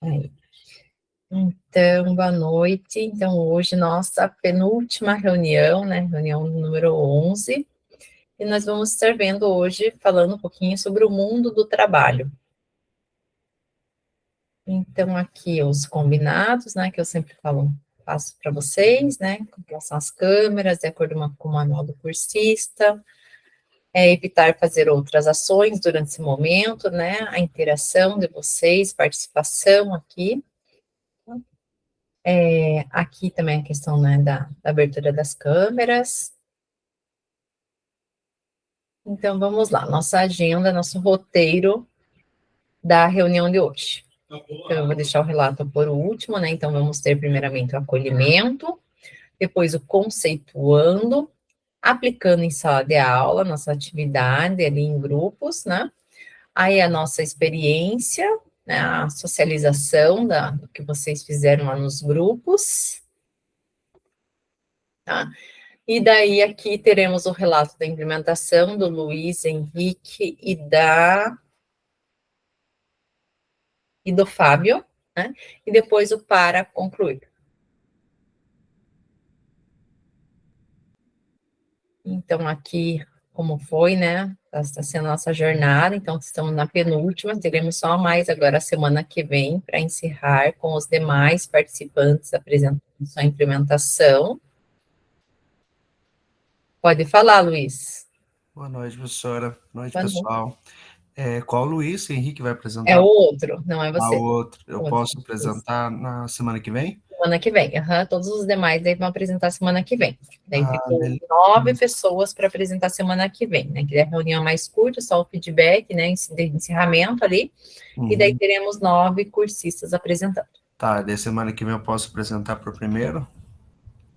Aí. Então, boa noite. Então, hoje, nossa penúltima reunião, né? Reunião número 11. E nós vamos estar vendo hoje, falando um pouquinho sobre o mundo do trabalho. Então, aqui os combinados, né? Que eu sempre faço para vocês, né? Com relação às câmeras, de acordo com o manual do cursista. Evitar fazer outras ações durante esse momento, né? A interação de vocês, participação aqui. Aqui também a questão, né, da abertura das câmeras. Então, vamos lá, nossa agenda, nosso roteiro da reunião de hoje. Então, eu vou deixar o relato por último, né? Então, vamos ter primeiramente o acolhimento, depois o conceituando, aplicando em sala de aula, nossa atividade ali em grupos, né? Aí a nossa experiência, né, a socialização do que vocês fizeram lá nos grupos, tá? E daí aqui teremos o relato da implementação do Luiz Henrique e do Fábio, né? E depois o para concluir. Então, aqui, como foi, né? Está sendo a nossa jornada, então estamos na penúltima, teremos só mais agora a semana que vem para encerrar com os demais participantes apresentando sua implementação. Pode falar, Luiz. Boa noite, professora. Boa noite, Boa pessoal. Qual Luiz Henrique vai apresentar? É o outro, não é você. Outro. Eu Outro. posso apresentar na semana que vem? Semana que vem, todos os demais daí vão apresentar semana que vem. Daí ficou beleza. 9 pessoas para apresentar semana que vem, né? Que é a reunião mais curta, só o feedback, né? De encerramento ali. E daí teremos 9 cursistas apresentando. Tá, daí semana que vem eu posso apresentar para o primeiro?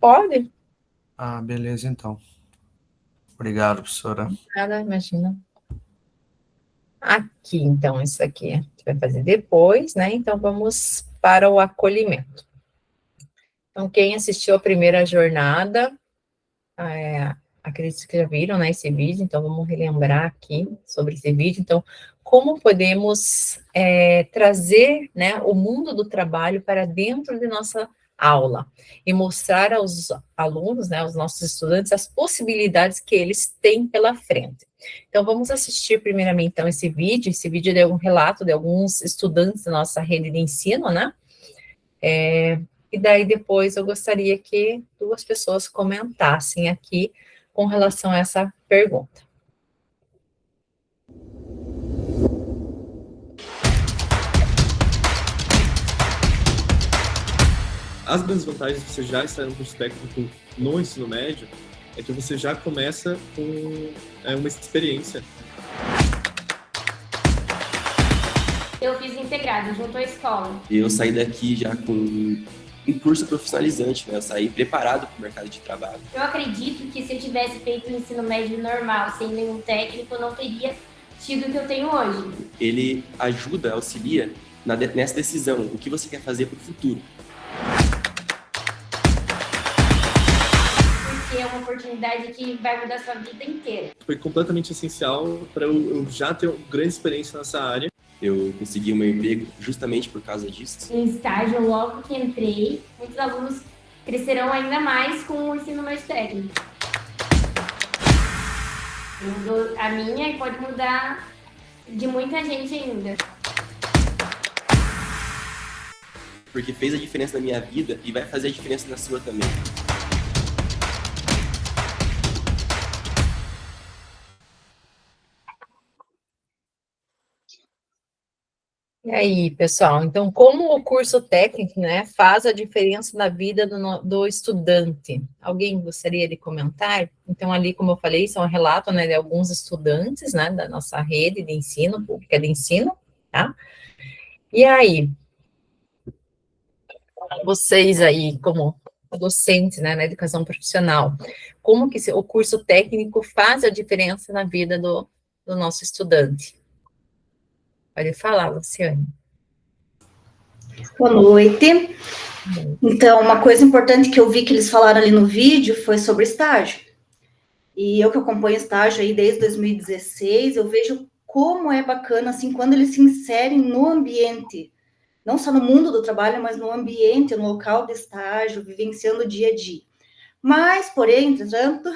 Pode. Beleza, então. Obrigado, professora. Nada, imagina. Aqui, então, isso aqui a gente vai fazer depois, né? Então, vamos para o acolhimento. Então, quem assistiu a primeira jornada, acredito que já viram, né, esse vídeo, então vamos relembrar aqui sobre esse vídeo. Então, como podemos trazer, né, o mundo do trabalho para dentro de nossa aula e mostrar aos alunos, né, aos nossos estudantes, as possibilidades que eles têm pela frente. Então, vamos assistir primeiramente, então, esse vídeo. Esse vídeo é um relato de alguns estudantes da nossa rede de ensino, né, e daí depois eu gostaria que 2 pessoas comentassem aqui com relação a essa pergunta. As grandes vantagens de você já estar no curso técnico no ensino médio é que você já começa com uma experiência. Eu fiz integrado junto à escola. Eu saí daqui já com um curso profissionalizante, né? Eu saí preparado para o mercado de trabalho. Eu acredito que se eu tivesse feito o ensino médio normal, sem nenhum técnico, eu não teria tido o que eu tenho hoje. Ele ajuda, auxilia nessa decisão, o que você quer fazer para o futuro. Porque é uma oportunidade que vai mudar a sua vida inteira. Foi completamente essencial para eu já ter uma grande experiência nessa área. Eu consegui o meu emprego justamente por causa disso. Em estágio, logo que entrei, muitos alunos crescerão ainda mais com o ensino médio técnico. Mudou a minha e pode mudar de muita gente ainda. Porque fez a diferença na minha vida e vai fazer a diferença na sua também. E aí, pessoal, então, como o curso técnico, né, faz a diferença na vida do estudante? Alguém gostaria de comentar? Então, ali, como eu falei, são um relato, né, de alguns estudantes, né, da nossa rede de ensino, pública de ensino, tá? E aí, vocês aí, como docentes, né, na educação profissional, como que o curso técnico faz a diferença na vida do nosso estudante? Pode falar, Luciane. Boa noite. Então, uma coisa importante que eu vi que eles falaram ali no vídeo foi sobre estágio. E eu que acompanho estágio aí desde 2016, eu vejo como é bacana, assim, quando eles se inserem no ambiente não só no mundo do trabalho, mas no ambiente, no local de estágio, vivenciando o dia a dia. Mas, porém, entretanto,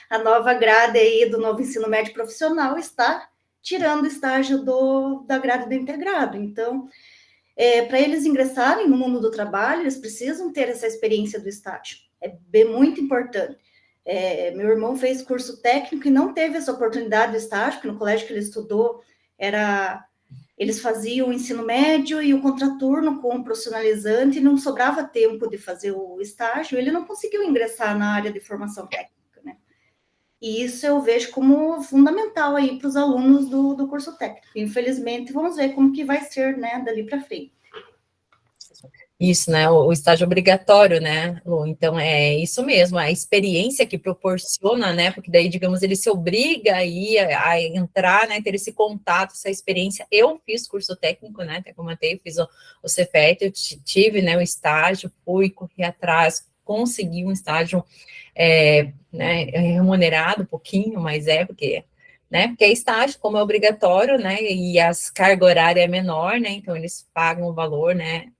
a nova grade aí do novo ensino médio profissional está tirando o estágio da grade do integrado. Então, para eles ingressarem no mundo do trabalho, eles precisam ter essa experiência do estágio. É muito importante. Meu irmão fez curso técnico e não teve essa oportunidade do estágio, porque no colégio que ele estudou eles faziam o ensino médio e o contraturno com o profissionalizante, e não sobrava tempo de fazer o estágio, ele não conseguiu ingressar na área de formação técnica, né? E isso eu vejo como fundamental aí para os alunos do curso técnico. Infelizmente, vamos ver como que vai ser, né, dali para frente. Isso, né, o estágio obrigatório, né, Lu? Então, é isso mesmo, a experiência que proporciona, né, porque daí, digamos, ele se obriga aí a entrar, né, ter esse contato, essa experiência. Eu fiz curso técnico, né, até comentei, eu fiz o Cefet, eu tive, né, o estágio, fui, corri atrás, consegui um estágio, né, remunerado um pouquinho, mas porque é estágio, como é obrigatório, né, e as carga horária é menor, né, então eles pagam o valor, né,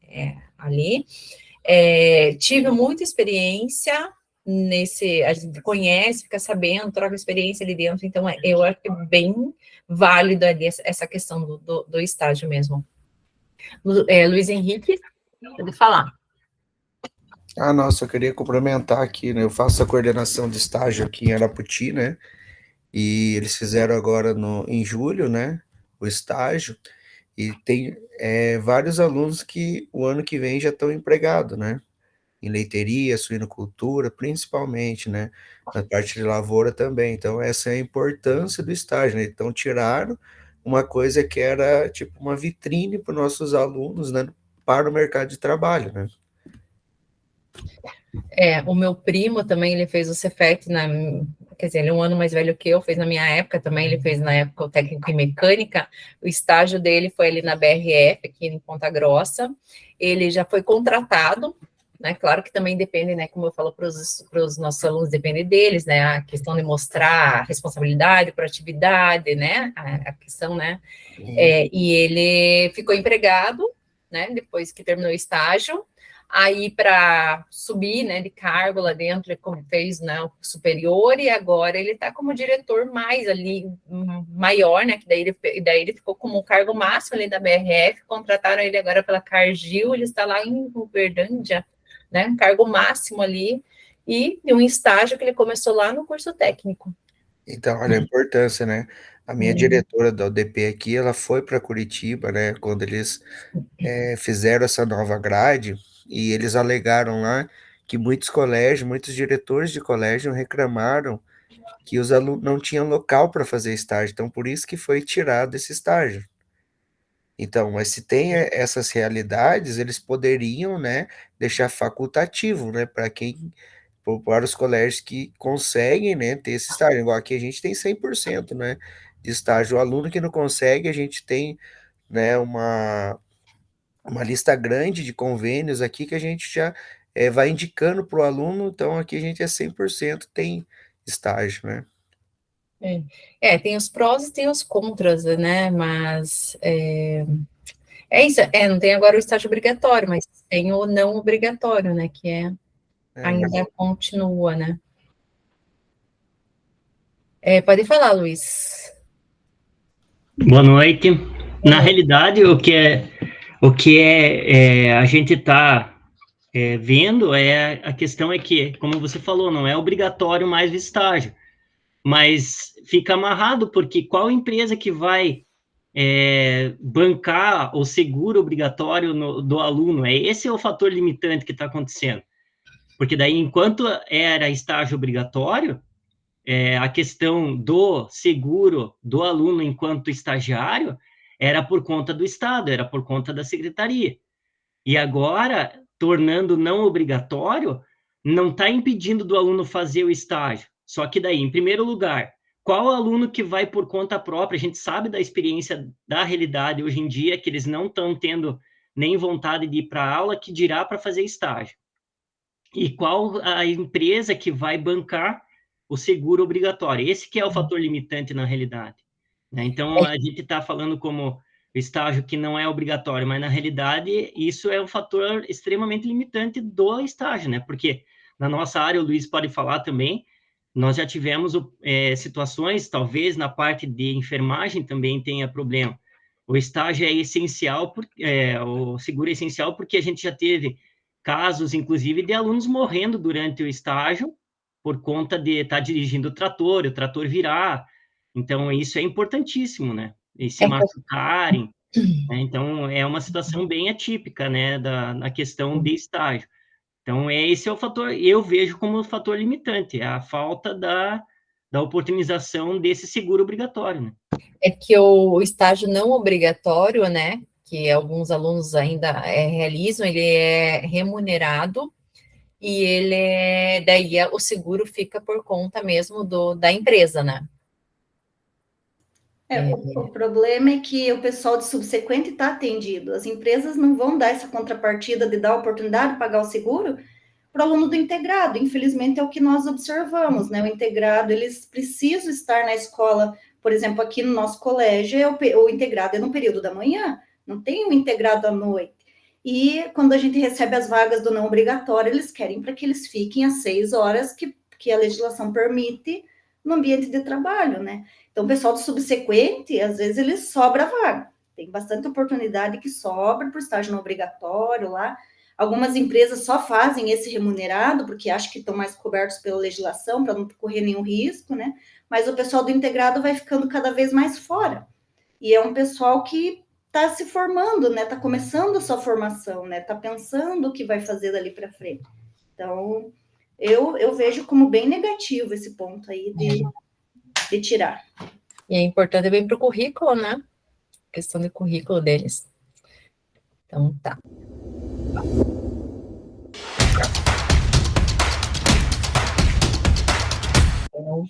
ali. Tive muita experiência a gente conhece, fica sabendo, troca experiência ali dentro, então eu acho que é bem válido ali essa questão do estágio mesmo. Luiz Henrique, pode falar. Nossa, eu queria complementar aqui, né? Eu faço a coordenação de estágio aqui em Araputi, né? E eles fizeram agora em julho, né? O estágio. E tem vários alunos que o ano que vem já estão empregados, né? Em leiteria, suinocultura, principalmente, né? Na parte de lavoura também. Então, essa é a importância do estágio, né? Então, tiraram uma coisa que era tipo uma vitrine para os nossos alunos, né? Para o mercado de trabalho, né? O meu primo também, ele fez o Cefet, quer dizer, ele é um ano mais velho que eu, fez na minha época também, ele fez na época o técnico em mecânica, o estágio dele foi ali na BRF, aqui em Ponta Grossa, ele já foi contratado, né, claro que também depende, né, como eu falo para os nossos alunos, depende deles, né, a questão de mostrar responsabilidade, proatividade, né, a questão, né, e ele ficou empregado, né, depois que terminou o estágio. Aí, para subir, né, de cargo lá dentro, ele fez, né, o superior, e agora ele está como diretor mais ali, maior, né, que daí ele ficou como o cargo máximo ali da BRF, contrataram ele agora pela Cargill, ele está lá em Uberlândia, né, um cargo máximo ali, e de um estágio que ele começou lá no curso técnico. Então, olha a importância, né? A minha diretora da UDP aqui, ela foi para Curitiba, né, quando eles fizeram essa nova grade, e eles alegaram lá que muitos diretores de colégio reclamaram que os alunos não tinham local para fazer estágio, então por isso que foi tirado esse estágio. Então, mas se tem essas realidades, eles poderiam, né, deixar facultativo, né, para os colégios que conseguem, né, ter esse estágio. Igual aqui a gente tem 100%, né, de estágio. O aluno que não consegue, a gente tem, né, uma lista grande de convênios aqui que a gente já vai indicando para o aluno, então aqui a gente 100% tem estágio, né? Tem os prós e tem os contras, né, mas isso, não tem agora o estágio obrigatório, mas tem o não obrigatório, né, que ainda continua, né. Pode falar, Luiz. Boa noite. Na realidade, o que a gente está vendo a questão é que, como você falou, não é obrigatório mais o estágio, mas fica amarrado, porque qual empresa que vai bancar o seguro obrigatório do aluno? Esse é o fator limitante que está acontecendo. Porque daí, enquanto era estágio obrigatório, a questão do seguro do aluno enquanto estagiário era por conta do Estado, era por conta da secretaria. E agora, tornando não obrigatório, não está impedindo do aluno fazer o estágio. Só que daí, em primeiro lugar, qual aluno que vai por conta própria? A gente sabe da experiência da realidade hoje em dia, que eles não estão tendo nem vontade de ir para a aula, que dirá para fazer estágio. E qual a empresa que vai bancar o seguro obrigatório? Esse que é o fator limitante na realidade, né? Então, a gente está falando como estágio que não é obrigatório, mas na realidade isso é um fator extremamente limitante do estágio, né? Porque na nossa área, o Luiz pode falar também, nós já tivemos situações, talvez na parte de enfermagem também tenha problema. O estágio é essencial, o seguro é essencial porque a gente já teve casos, inclusive, de alunos morrendo durante o estágio por conta de estar dirigindo o trator virar. Então, isso é importantíssimo, né? E se machucarem, né? Então, é uma situação bem atípica, né, na questão de estágio. Então, esse é o fator, eu vejo como fator limitante, é a falta da oportunização desse seguro obrigatório, né? É que o estágio não obrigatório, né, que alguns alunos ainda realizam, ele é remunerado e o seguro fica por conta mesmo da empresa, né? O problema é que o pessoal de subsequente está atendido. As empresas não vão dar essa contrapartida de dar a oportunidade de pagar o seguro para o aluno do integrado. Infelizmente, é o que nós observamos, né? O integrado, eles precisam estar na escola, por exemplo, aqui no nosso colégio, o integrado é no período da manhã, não tem o integrado à noite. E quando a gente recebe as vagas do não obrigatório, eles querem para que eles fiquem às 6 horas que a legislação permite no ambiente de trabalho, né? Então, o pessoal do subsequente, às vezes, ele sobra a vaga. Tem bastante oportunidade que sobra para o estágio não obrigatório lá. Algumas empresas só fazem esse remunerado, porque acham que estão mais cobertos pela legislação, para não correr nenhum risco, né? Mas o pessoal do integrado vai ficando cada vez mais fora. E é um pessoal que está se formando, né? Está começando a sua formação, né? Está pensando o que vai fazer dali para frente. Então, eu vejo como bem negativo esse ponto aí de tirar. E é importante bem para o currículo, né? Questão de currículo deles. Então, tá.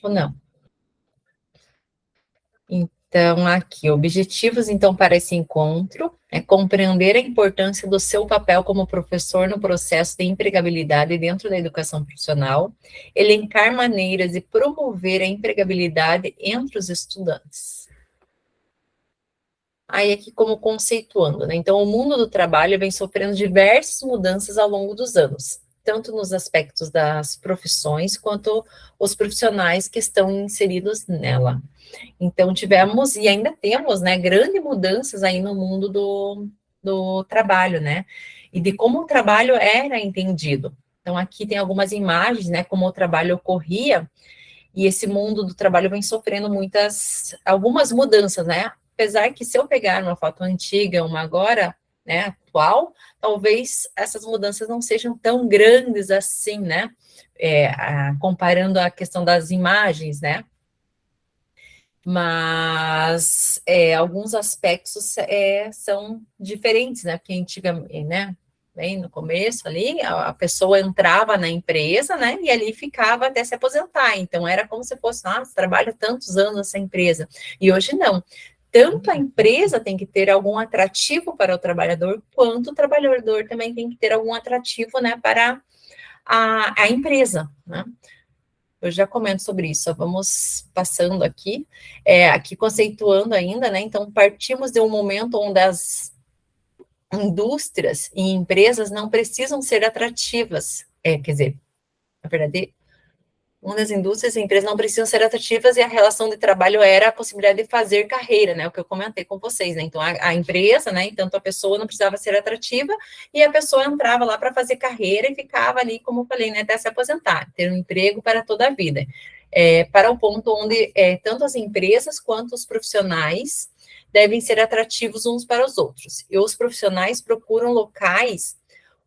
Não. Então, aqui, objetivos, então, para esse encontro, é compreender a importância do seu papel como professor no processo de empregabilidade dentro da educação profissional, elencar maneiras de promover a empregabilidade entre os estudantes. Aí, aqui, como conceituando, né? Então, o mundo do trabalho vem sofrendo diversas mudanças ao longo dos anos, tanto nos aspectos das profissões, quanto os profissionais que estão inseridos nela. Então, tivemos e ainda temos, né, grandes mudanças aí no mundo do trabalho, né, e de como o trabalho era entendido. Então, aqui tem algumas imagens, né, como o trabalho ocorria, e esse mundo do trabalho vem sofrendo algumas mudanças, né, apesar que se eu pegar uma foto antiga, uma agora, né, atual, talvez essas mudanças não sejam tão grandes assim, né, comparando a questão das imagens, né, mas alguns aspectos são diferentes, né? Porque antigamente, né? Bem no começo ali, a pessoa entrava na empresa, né? E ali ficava até se aposentar. Então era como se fosse, nossa, trabalho tantos anos nessa empresa. E hoje não. Tanto a empresa tem que ter algum atrativo para o trabalhador, quanto o trabalhador também tem que ter algum atrativo, né? Para a empresa, né? Eu já comento sobre isso, vamos passando aqui, aqui conceituando ainda, né, então partimos de um momento onde as indústrias e empresas não precisam ser atrativas, quer dizer, na verdade, uma das indústrias e empresas não precisam ser atrativas e a relação de trabalho era a possibilidade de fazer carreira, né, o que eu comentei com vocês, né, então a empresa, né, então a pessoa não precisava ser atrativa e a pessoa entrava lá para fazer carreira e ficava ali, como eu falei, né, até se aposentar, ter um emprego para toda a vida, para o ponto onde tanto as empresas quanto os profissionais devem ser atrativos uns para os outros, e os profissionais procuram locais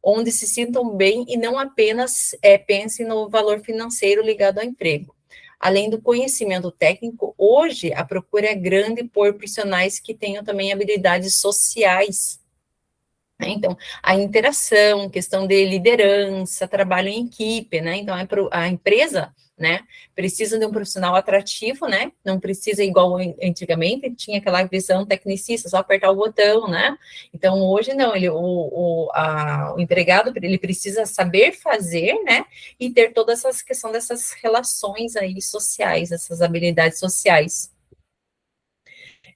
onde se sintam bem e não apenas pensem no valor financeiro ligado ao emprego. Além do conhecimento técnico, hoje a procura é grande por profissionais que tenham também habilidades sociais. Então, a interação, questão de liderança, trabalho em equipe, né? Então, a empresa, né, precisa de um profissional atrativo, né? Não precisa igual antigamente, tinha aquela visão tecnicista, só apertar o botão, né? Então, hoje não, o empregado, ele precisa saber fazer, né? E ter toda essa questão dessas relações aí sociais, essas habilidades sociais.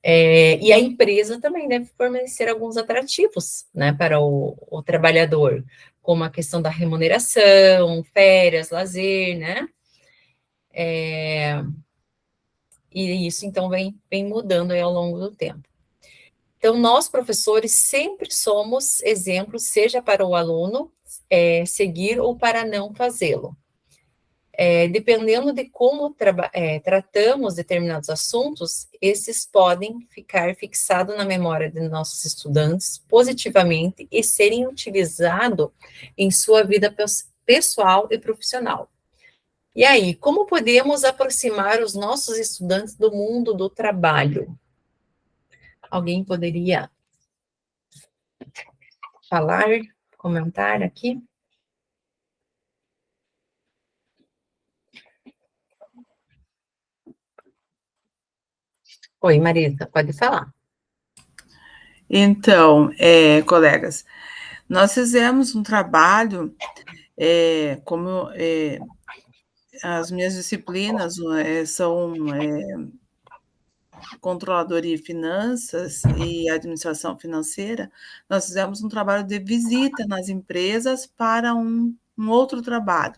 E a empresa também deve fornecer alguns atrativos, né, para o trabalhador, como a questão da remuneração, férias, lazer, né? E isso, então, vem mudando aí ao longo do tempo. Então, nós, professores, sempre somos exemplos, seja para o aluno seguir ou para não fazê-lo. Dependendo de como tratamos determinados assuntos, esses podem ficar fixados na memória de nossos estudantes positivamente e serem utilizados em sua vida pessoal e profissional. E aí, como podemos aproximar os nossos estudantes do mundo do trabalho? Alguém poderia falar, comentar aqui? Oi, Marisa, pode falar. Então, colegas, nós fizemos um trabalho, como as minhas disciplinas são controladoria e finanças e administração financeira, nós fizemos um trabalho de visita nas empresas para um outro trabalho.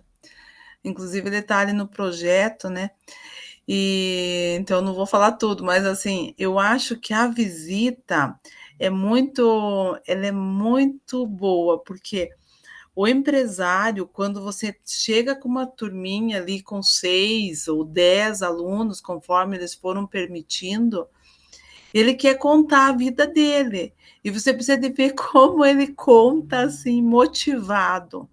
Inclusive, ele está ali no projeto, né? E então não vou falar tudo, mas assim, eu acho que a visita ela é muito boa, porque o empresário, quando você chega com uma turminha ali com 6 ou 10 alunos, conforme eles foram permitindo, ele quer contar a vida dele. E você precisa de ver como ele conta, assim, motivado.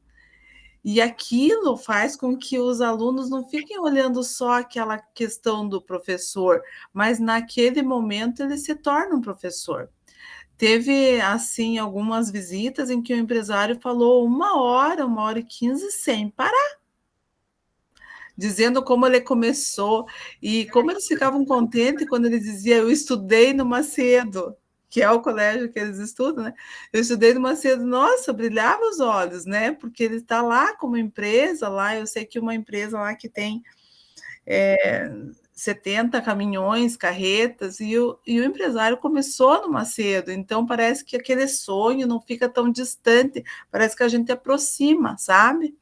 E aquilo faz com que os alunos não fiquem olhando só aquela questão do professor, mas naquele momento ele se torna um professor. Teve, assim, algumas visitas em que o empresário falou 1h e 15 sem parar, dizendo como ele começou e como eles ficavam contentes quando ele dizia: eu estudei no Macedo, que é o colégio que eles estudam, né? Eu estudei no Macedo, nossa, brilhava os olhos, né? Porque ele está lá como empresa, lá, eu sei que uma empresa lá que tem 70 caminhões, carretas, e o empresário começou no Macedo, então parece que aquele sonho não fica tão distante, parece que a gente aproxima, sabe?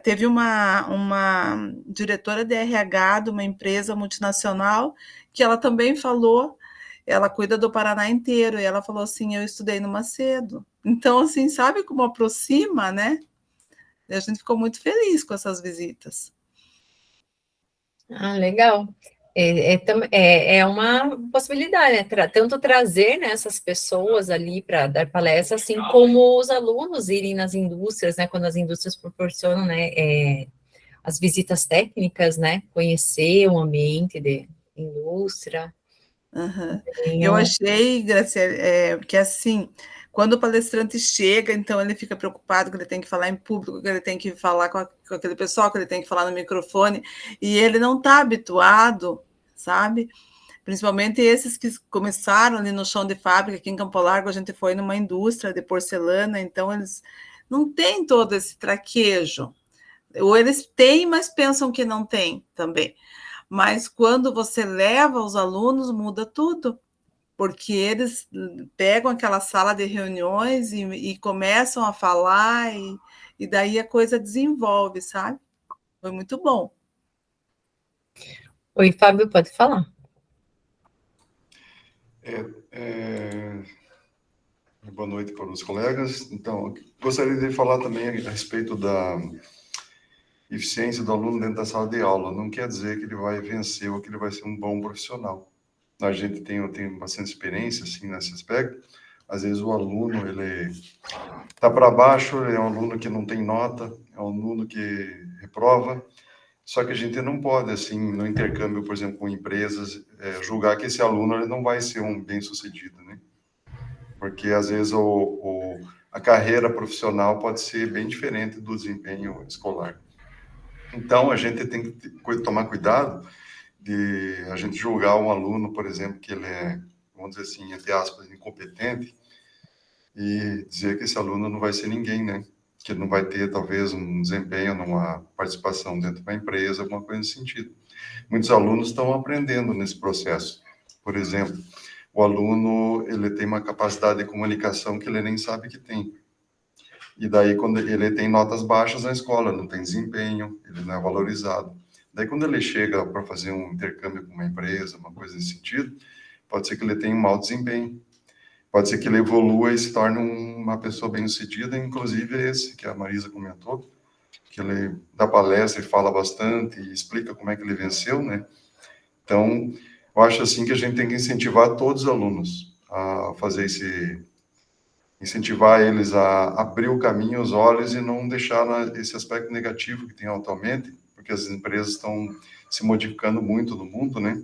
Teve uma diretora de RH de uma empresa multinacional que ela também falou, ela cuida do Paraná inteiro, e ela falou assim: eu estudei no Macedo. Então, assim, sabe como aproxima, né? E a gente ficou muito feliz com essas visitas. Ah, legal. É uma possibilidade, né? Tanto trazer, né, essas pessoas ali para dar palestra, assim como os alunos irem nas indústrias, né, quando as indústrias proporcionam, né, as visitas técnicas, né, conhecer o ambiente de indústria. Uhum. Eu achei, Graciela, que assim, quando o palestrante chega, então ele fica preocupado que ele tem que falar em público, que ele tem que falar com aquele pessoal, que ele tem que falar no microfone, e ele não está habituado, sabe? Principalmente esses que começaram ali no chão de fábrica, aqui em Campo Largo, a gente foi numa indústria de porcelana, então eles não têm todo esse traquejo. Ou eles têm, mas pensam que não tem também. Mas quando você leva os alunos, muda tudo, porque eles pegam aquela sala de reuniões e começam a falar, e daí a coisa desenvolve, sabe? Foi muito bom. Oi, Fábio, pode falar. Boa noite para os colegas. Então, gostaria de falar também a respeito da eficiência do aluno dentro da sala de aula. Não quer dizer que ele vai vencer ou que ele vai ser um bom profissional. A gente tem bastante experiência assim, nesse aspecto. Às vezes o aluno ele está para baixo, é um aluno que não tem nota, é um aluno que reprova. Só que a gente não pode, assim, no intercâmbio, por exemplo, com empresas, julgar que esse aluno ele não vai ser um bem-sucedido, né? Porque, às vezes, a carreira profissional pode ser bem diferente do desempenho escolar. Então, a gente tem que tomar cuidado de a gente julgar um aluno, por exemplo, que ele é, vamos dizer assim, entre aspas, incompetente, e dizer que esse aluno não vai ser ninguém, né? Que não vai ter, talvez, um desempenho numa participação dentro de uma empresa, alguma coisa nesse sentido. Muitos alunos estão aprendendo nesse processo. Por exemplo, o aluno, ele tem uma capacidade de comunicação que ele nem sabe que tem. E daí, quando ele tem notas baixas na escola, não tem desempenho, ele não é valorizado. Daí, quando ele chega para fazer um intercâmbio com uma empresa, uma coisa nesse sentido, pode ser que ele tenha um mau desempenho. Pode ser que ele evolua e se torne uma pessoa bem-sucedida, inclusive esse que a Marisa comentou, que ele dá palestra e fala bastante e explica como é que ele venceu, né? Então, eu acho assim que a gente tem que incentivar todos os alunos a fazer incentivar eles a abrir o caminho, os olhos e não deixar esse aspecto negativo que tem atualmente, porque as empresas estão se modificando muito no mundo, né?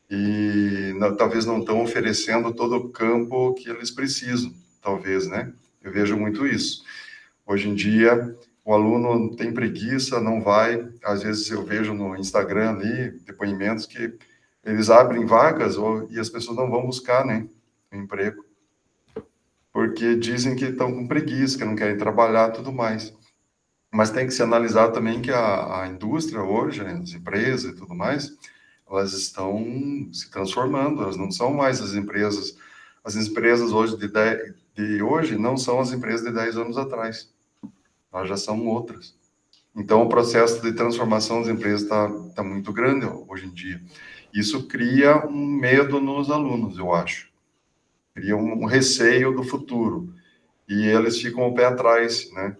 E talvez não estão oferecendo todo o campo que eles precisam, talvez, né? Eu vejo muito isso. Hoje em dia, o aluno tem preguiça, não vai. Às vezes eu vejo no Instagram ali depoimentos que eles abrem vagas e as pessoas não vão buscar, né, um emprego, porque dizem que estão com preguiça, que não querem trabalhar e tudo mais. Mas tem que se analisar também que a indústria hoje, as empresas e tudo mais, elas estão se transformando, elas não são mais as empresas hoje de hoje não são as empresas de 10 anos atrás, elas já são outras. Então, o processo de transformação das empresas está muito grande hoje em dia. Isso cria um medo nos alunos, eu acho. Cria um receio do futuro. E eles ficam o pé atrás, né?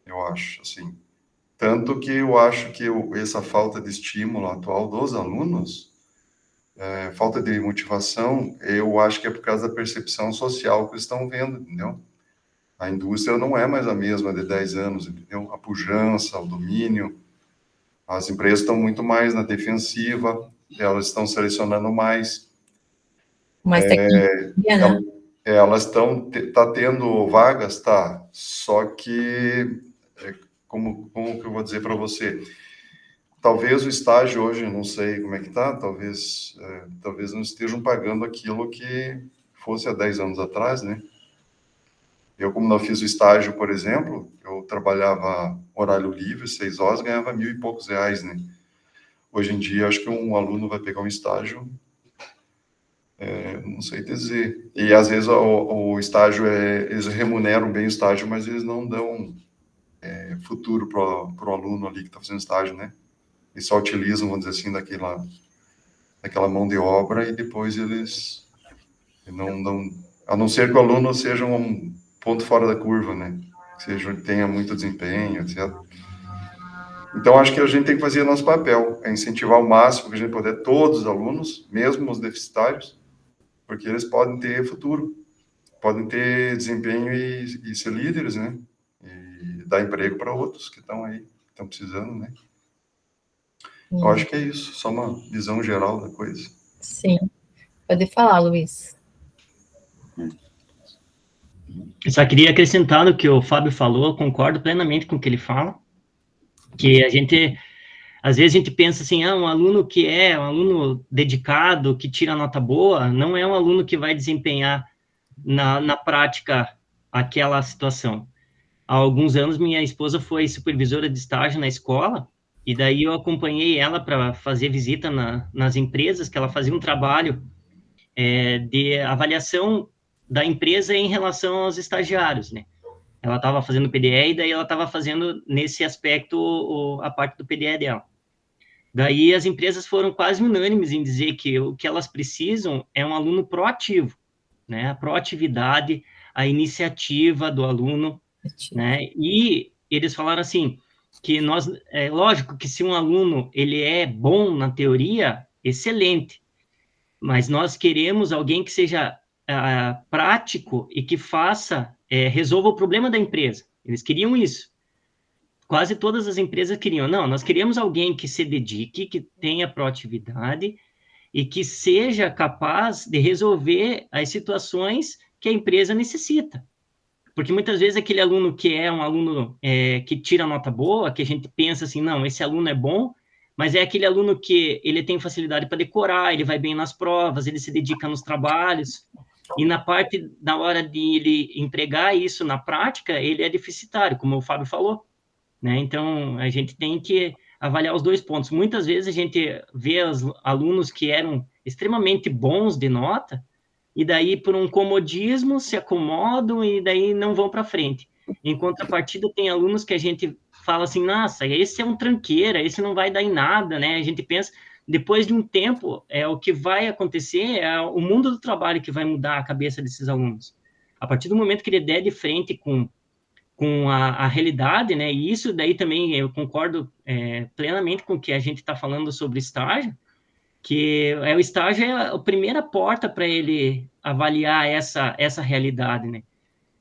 Eu acho, assim. Tanto que eu acho que essa falta de estímulo atual dos alunos, falta de motivação, eu acho que é por causa da percepção social que eles estão vendo, entendeu? A indústria não é mais a mesma de 10 anos, entendeu? A pujança, o domínio, as empresas estão muito mais na defensiva, elas estão selecionando mais. Mas tecnologia, né? Elas tá tendo vagas, tá, só que, como que eu vou dizer para você? Talvez o estágio hoje, não sei como é que tá, talvez não estejam pagando aquilo que fosse há 10 anos atrás, né? Eu, como não fiz o estágio, por exemplo, eu trabalhava horário livre, 6 horas, ganhava R$1.000 e poucos, né? Hoje em dia, acho que um aluno vai pegar um estágio, não sei dizer. E, às vezes, o estágio, eles remuneram bem o estágio, mas eles não dão futuro para o aluno ali que está fazendo estágio, né? Eles só utilizam, vamos dizer assim, daquela mão de obra e depois eles não dão... A não ser que o aluno seja um ponto fora da curva, né? Tenha muito desempenho, etc. Então, acho que a gente tem que fazer nosso papel, incentivar o máximo que a gente puder todos os alunos, mesmo os deficitários, porque eles podem ter futuro, podem ter desempenho e ser líderes, né? E dar emprego para outros que estão aí, estão precisando, né? Eu acho que é isso, só uma visão geral da coisa. Sim. Pode falar, Luiz. Eu só queria acrescentar no que o Fábio falou, concordo plenamente com o que ele fala, que às vezes a gente pensa assim, um aluno que é um aluno dedicado, que tira nota boa, não é um aluno que vai desempenhar na prática aquela situação. Há alguns anos, minha esposa foi supervisora de estágio na escola, e daí eu acompanhei ela para fazer visita nas empresas, que ela fazia um trabalho de avaliação da empresa em relação aos estagiários, né? Ela estava fazendo PDE e daí ela estava fazendo, nesse aspecto, a parte do PDE dela. Daí as empresas foram quase unânimes em dizer que o que elas precisam é um aluno proativo, né? A proatividade, a iniciativa do aluno, né? E eles falaram assim, que lógico que se um aluno ele é bom na teoria, excelente, mas nós queremos alguém que seja prático e que resolva o problema da empresa. Eles queriam isso. Quase todas as empresas queriam. Não, nós queremos alguém que se dedique, que tenha proatividade e que seja capaz de resolver as situações que a empresa necessita. Porque muitas vezes aquele aluno que é um aluno que tira nota boa, que a gente pensa assim, não, esse aluno é bom, mas é aquele aluno que ele tem facilidade para decorar, ele vai bem nas provas, ele se dedica nos trabalhos, e na hora de ele empregar isso na prática, ele é deficitário, como o Fábio falou, né? Então, a gente tem que avaliar os dois pontos. Muitas vezes a gente vê os alunos que eram extremamente bons de nota, e daí, por um comodismo, se acomodam e daí não vão para frente. Em contrapartida, tem alunos que a gente fala assim, nossa, esse é um tranqueira, esse não vai dar em nada, né? A gente pensa, depois de um tempo, o que vai acontecer é o mundo do trabalho que vai mudar a cabeça desses alunos. A partir do momento que ele der de frente com a realidade, né? E isso daí também eu concordo plenamente com o que a gente está falando sobre estágio, que o estágio é a primeira porta para ele avaliar essa realidade, né?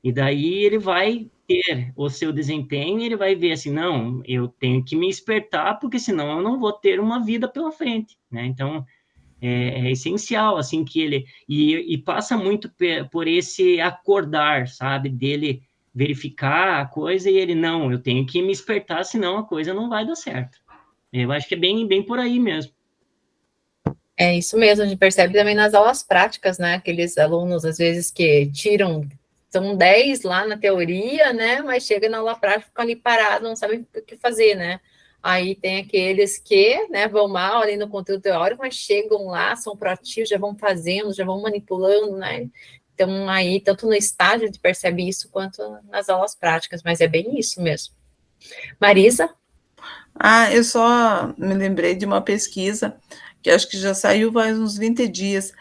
E daí ele vai ter o seu desempenho e ele vai ver assim, não, eu tenho que me espertar, porque senão eu não vou ter uma vida pela frente, né? Então, é essencial, assim, que ele... E passa muito por esse acordar, sabe? Dele verificar a coisa e ele, não, eu tenho que me espertar, senão a coisa não vai dar certo. Eu acho que é bem, bem por aí mesmo. É isso mesmo, a gente percebe também nas aulas práticas, né? Aqueles alunos, às vezes, que tiram, são 10 lá na teoria, né? Mas chega na aula prática, ficam ali parados, não sabem o que fazer, né? Aí tem aqueles que, né, vão mal ali no conteúdo teórico, mas chegam lá, são proativos, já vão fazendo, já vão manipulando, né? Então, aí, tanto no estágio, a gente percebe isso, quanto nas aulas práticas, mas é bem isso mesmo. Marisa? Eu só me lembrei de uma pesquisa que acho que já saiu faz uns 20 dias,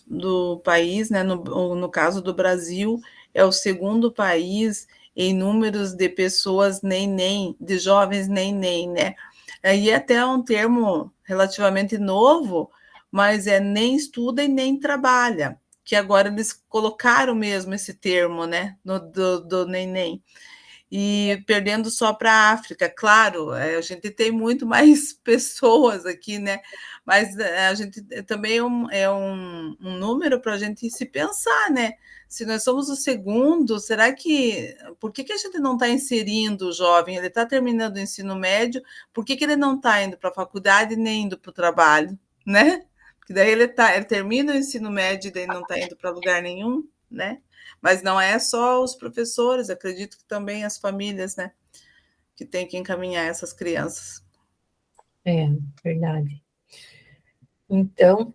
do país, né, no caso do Brasil, é o segundo país em números de pessoas nem, de jovens nem, né? Aí até um termo relativamente novo, mas nem estuda e nem trabalha, que agora eles colocaram mesmo esse termo, né, do nem. E perdendo só para a África. Claro, a gente tem muito mais pessoas aqui, né? Mas a gente também um número para a gente se pensar, né? Se nós somos o segundo, será que... Por que a gente não está inserindo o jovem? Ele está terminando o ensino médio, por que ele não está indo para a faculdade nem indo para o trabalho, né? Porque daí ele termina o ensino médio e daí não está indo para lugar nenhum, né? Mas não é só os professores, acredito que também as famílias, né, que têm que encaminhar essas crianças. É, verdade. Então,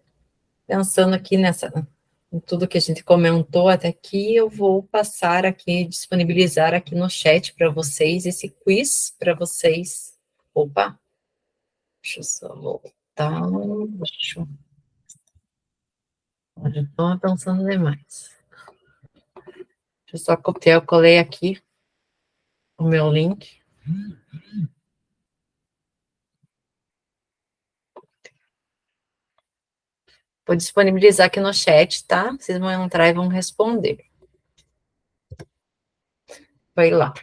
pensando aqui em tudo que a gente comentou até aqui, eu vou passar aqui, disponibilizar aqui no chat para vocês, esse quiz para vocês. Opa, deixa eu só voltar. Já estou avançando demais. Deixa eu só copiar, eu colei aqui o meu link. Vou disponibilizar aqui no chat, tá? Vocês vão entrar e vão responder. Vai lá.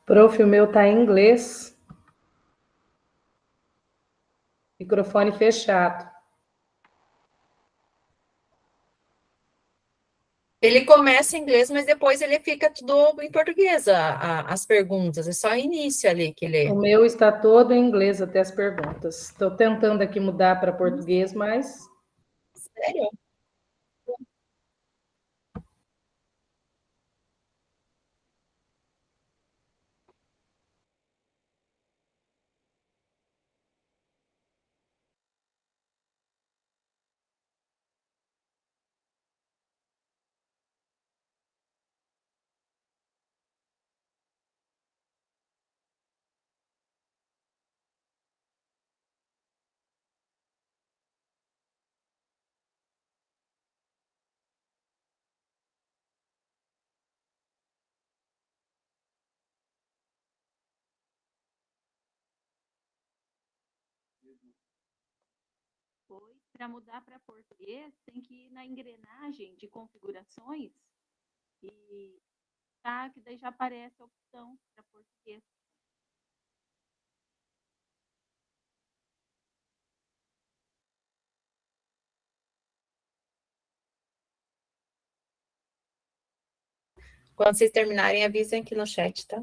Prof, o meu tá em inglês. Microfone fechado. Ele começa em inglês, mas depois ele fica tudo em português, as perguntas. É só o início ali que ele... O meu está todo em inglês até as perguntas. Estou tentando aqui mudar para português, mas... Sério? Pois, para mudar para português, tem que ir na engrenagem de configurações e tá, que daí já aparece a opção para português. Quando vocês terminarem, avisem aqui no chat, tá?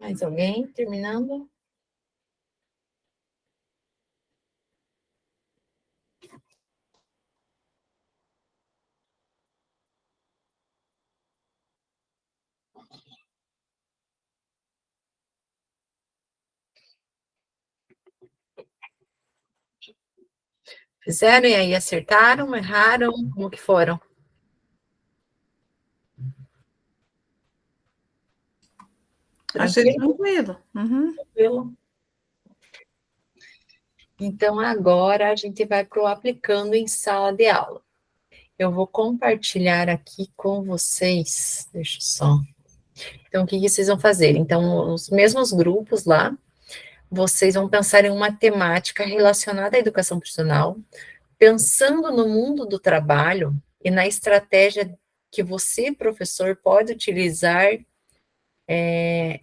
Mais alguém terminando? Fizeram e aí acertaram, erraram, como que foram? Achei tranquilo. Uhum. Tranquilo. Então, agora a gente vai para o aplicando em sala de aula. Eu vou compartilhar aqui com vocês. Deixa eu só. Então, o que vocês vão fazer? Então, os mesmos grupos lá, vocês vão pensar em uma temática relacionada à educação profissional, pensando no mundo do trabalho e na estratégia que você, professor, pode utilizar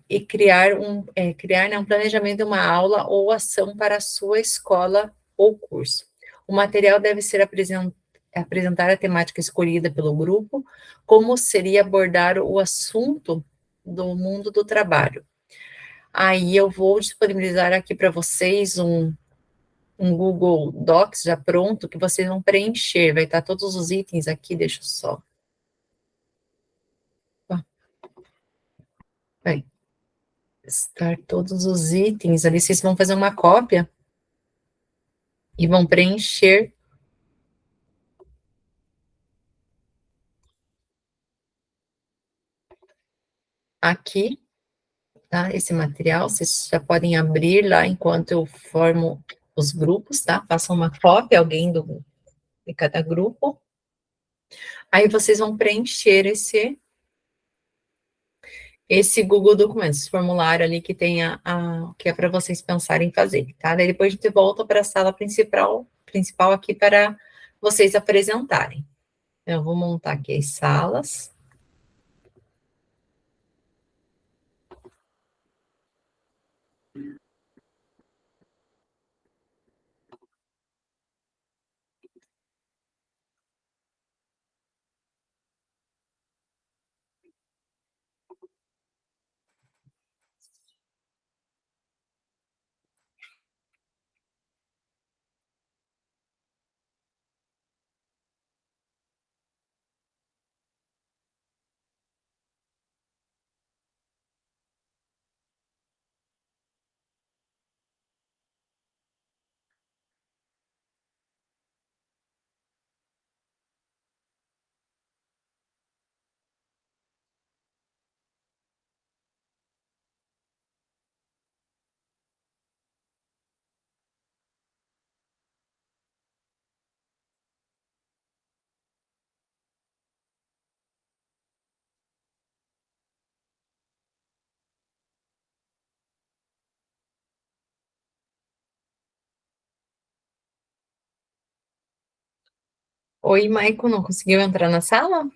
e criar um planejamento de uma aula ou ação para a sua escola ou curso. O material deve ser apresentar a temática escolhida pelo grupo, como seria abordar o assunto do mundo do trabalho. Aí eu vou disponibilizar aqui para vocês um Google Docs já pronto, que vocês vão preencher, vai estar todos os itens aqui, deixa eu só. Vai estar todos os itens ali, vocês vão fazer uma cópia e vão preencher aqui, tá? Esse material, vocês já podem abrir lá enquanto eu formo os grupos, tá? Façam uma cópia, alguém de cada grupo. Aí vocês vão preencher esse Google Documentos, esse formulário ali que tem que é para vocês pensarem em fazer, tá? Daí depois a gente volta para a sala principal aqui para vocês apresentarem. Eu vou montar aqui as salas. Oi, Maicon, não conseguiu entrar na sala?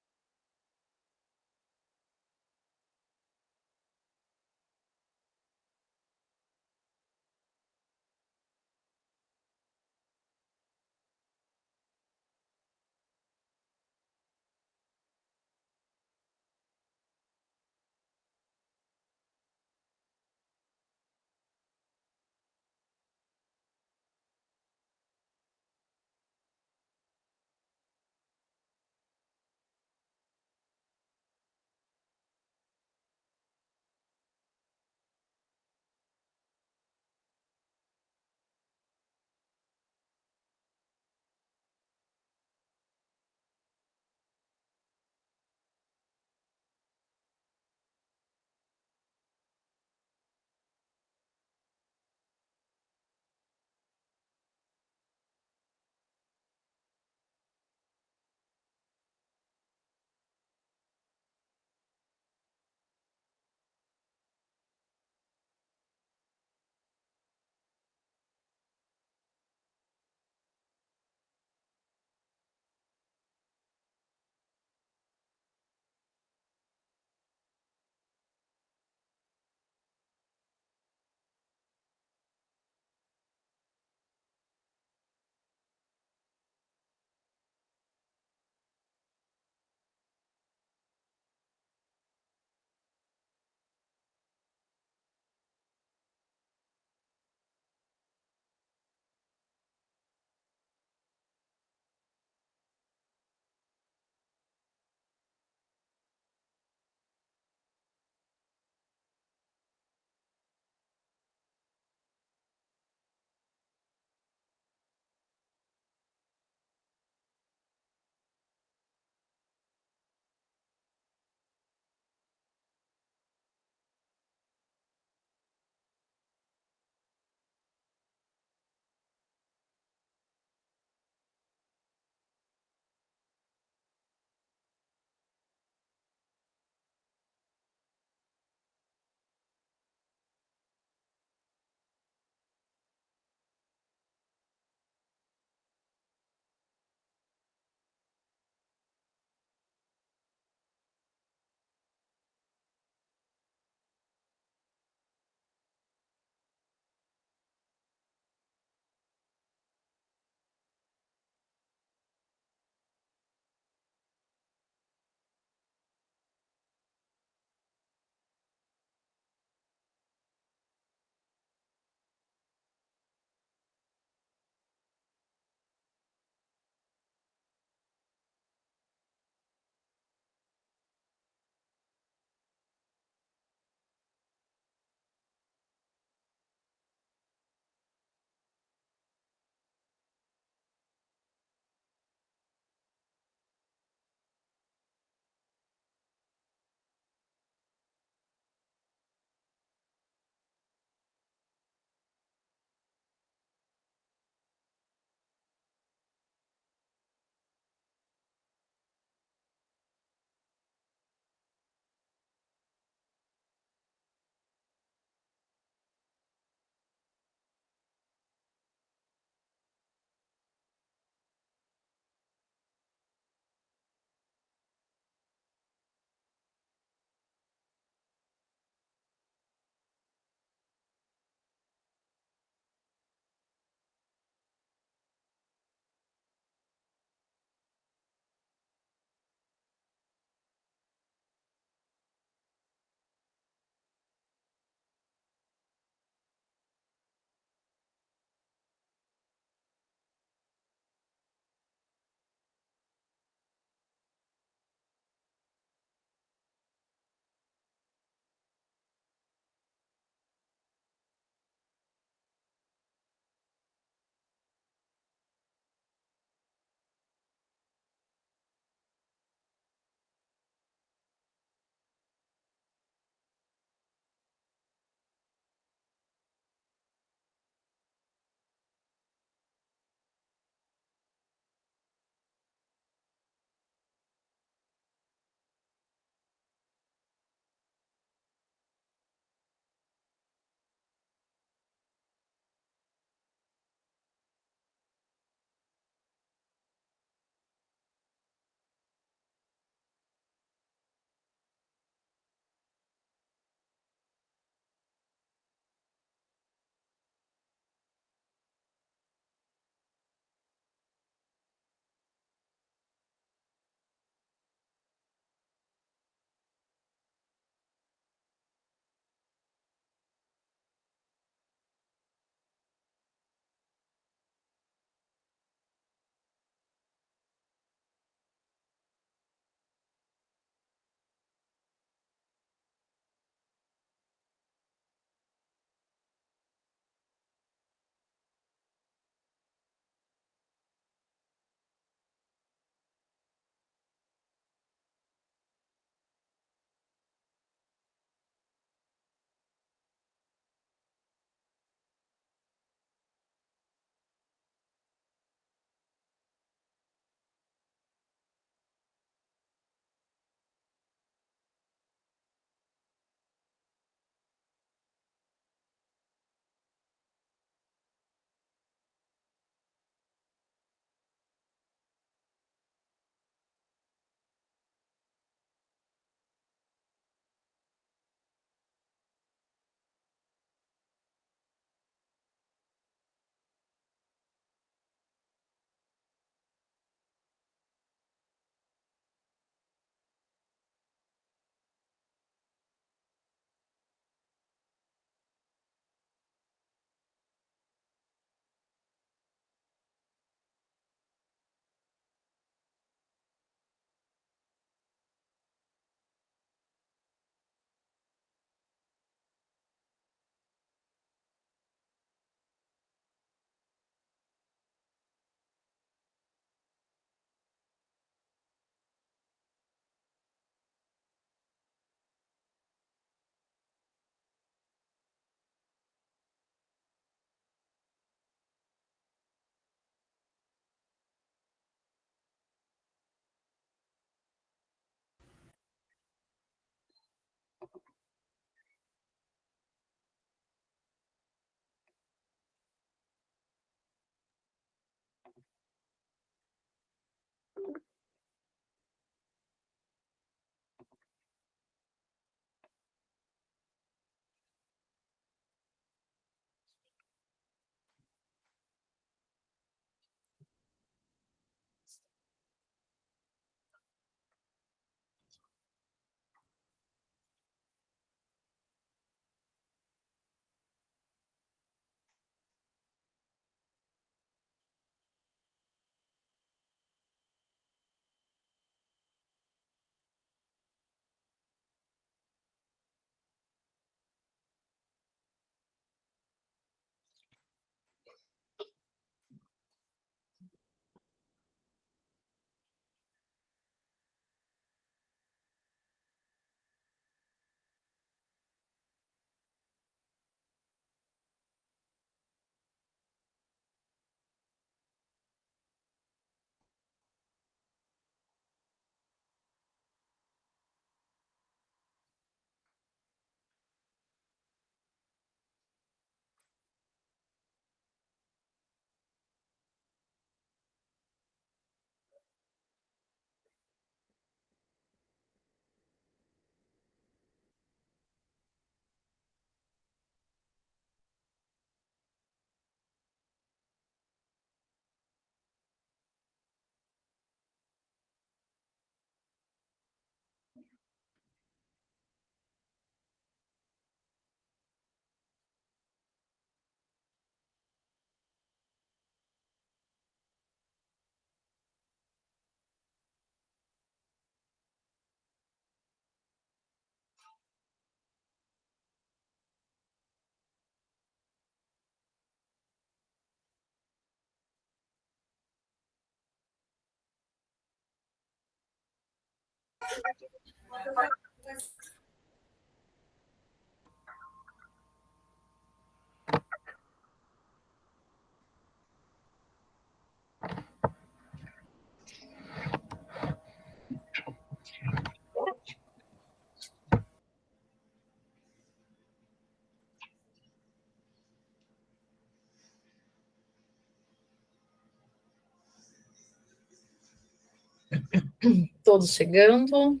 Todos chegando.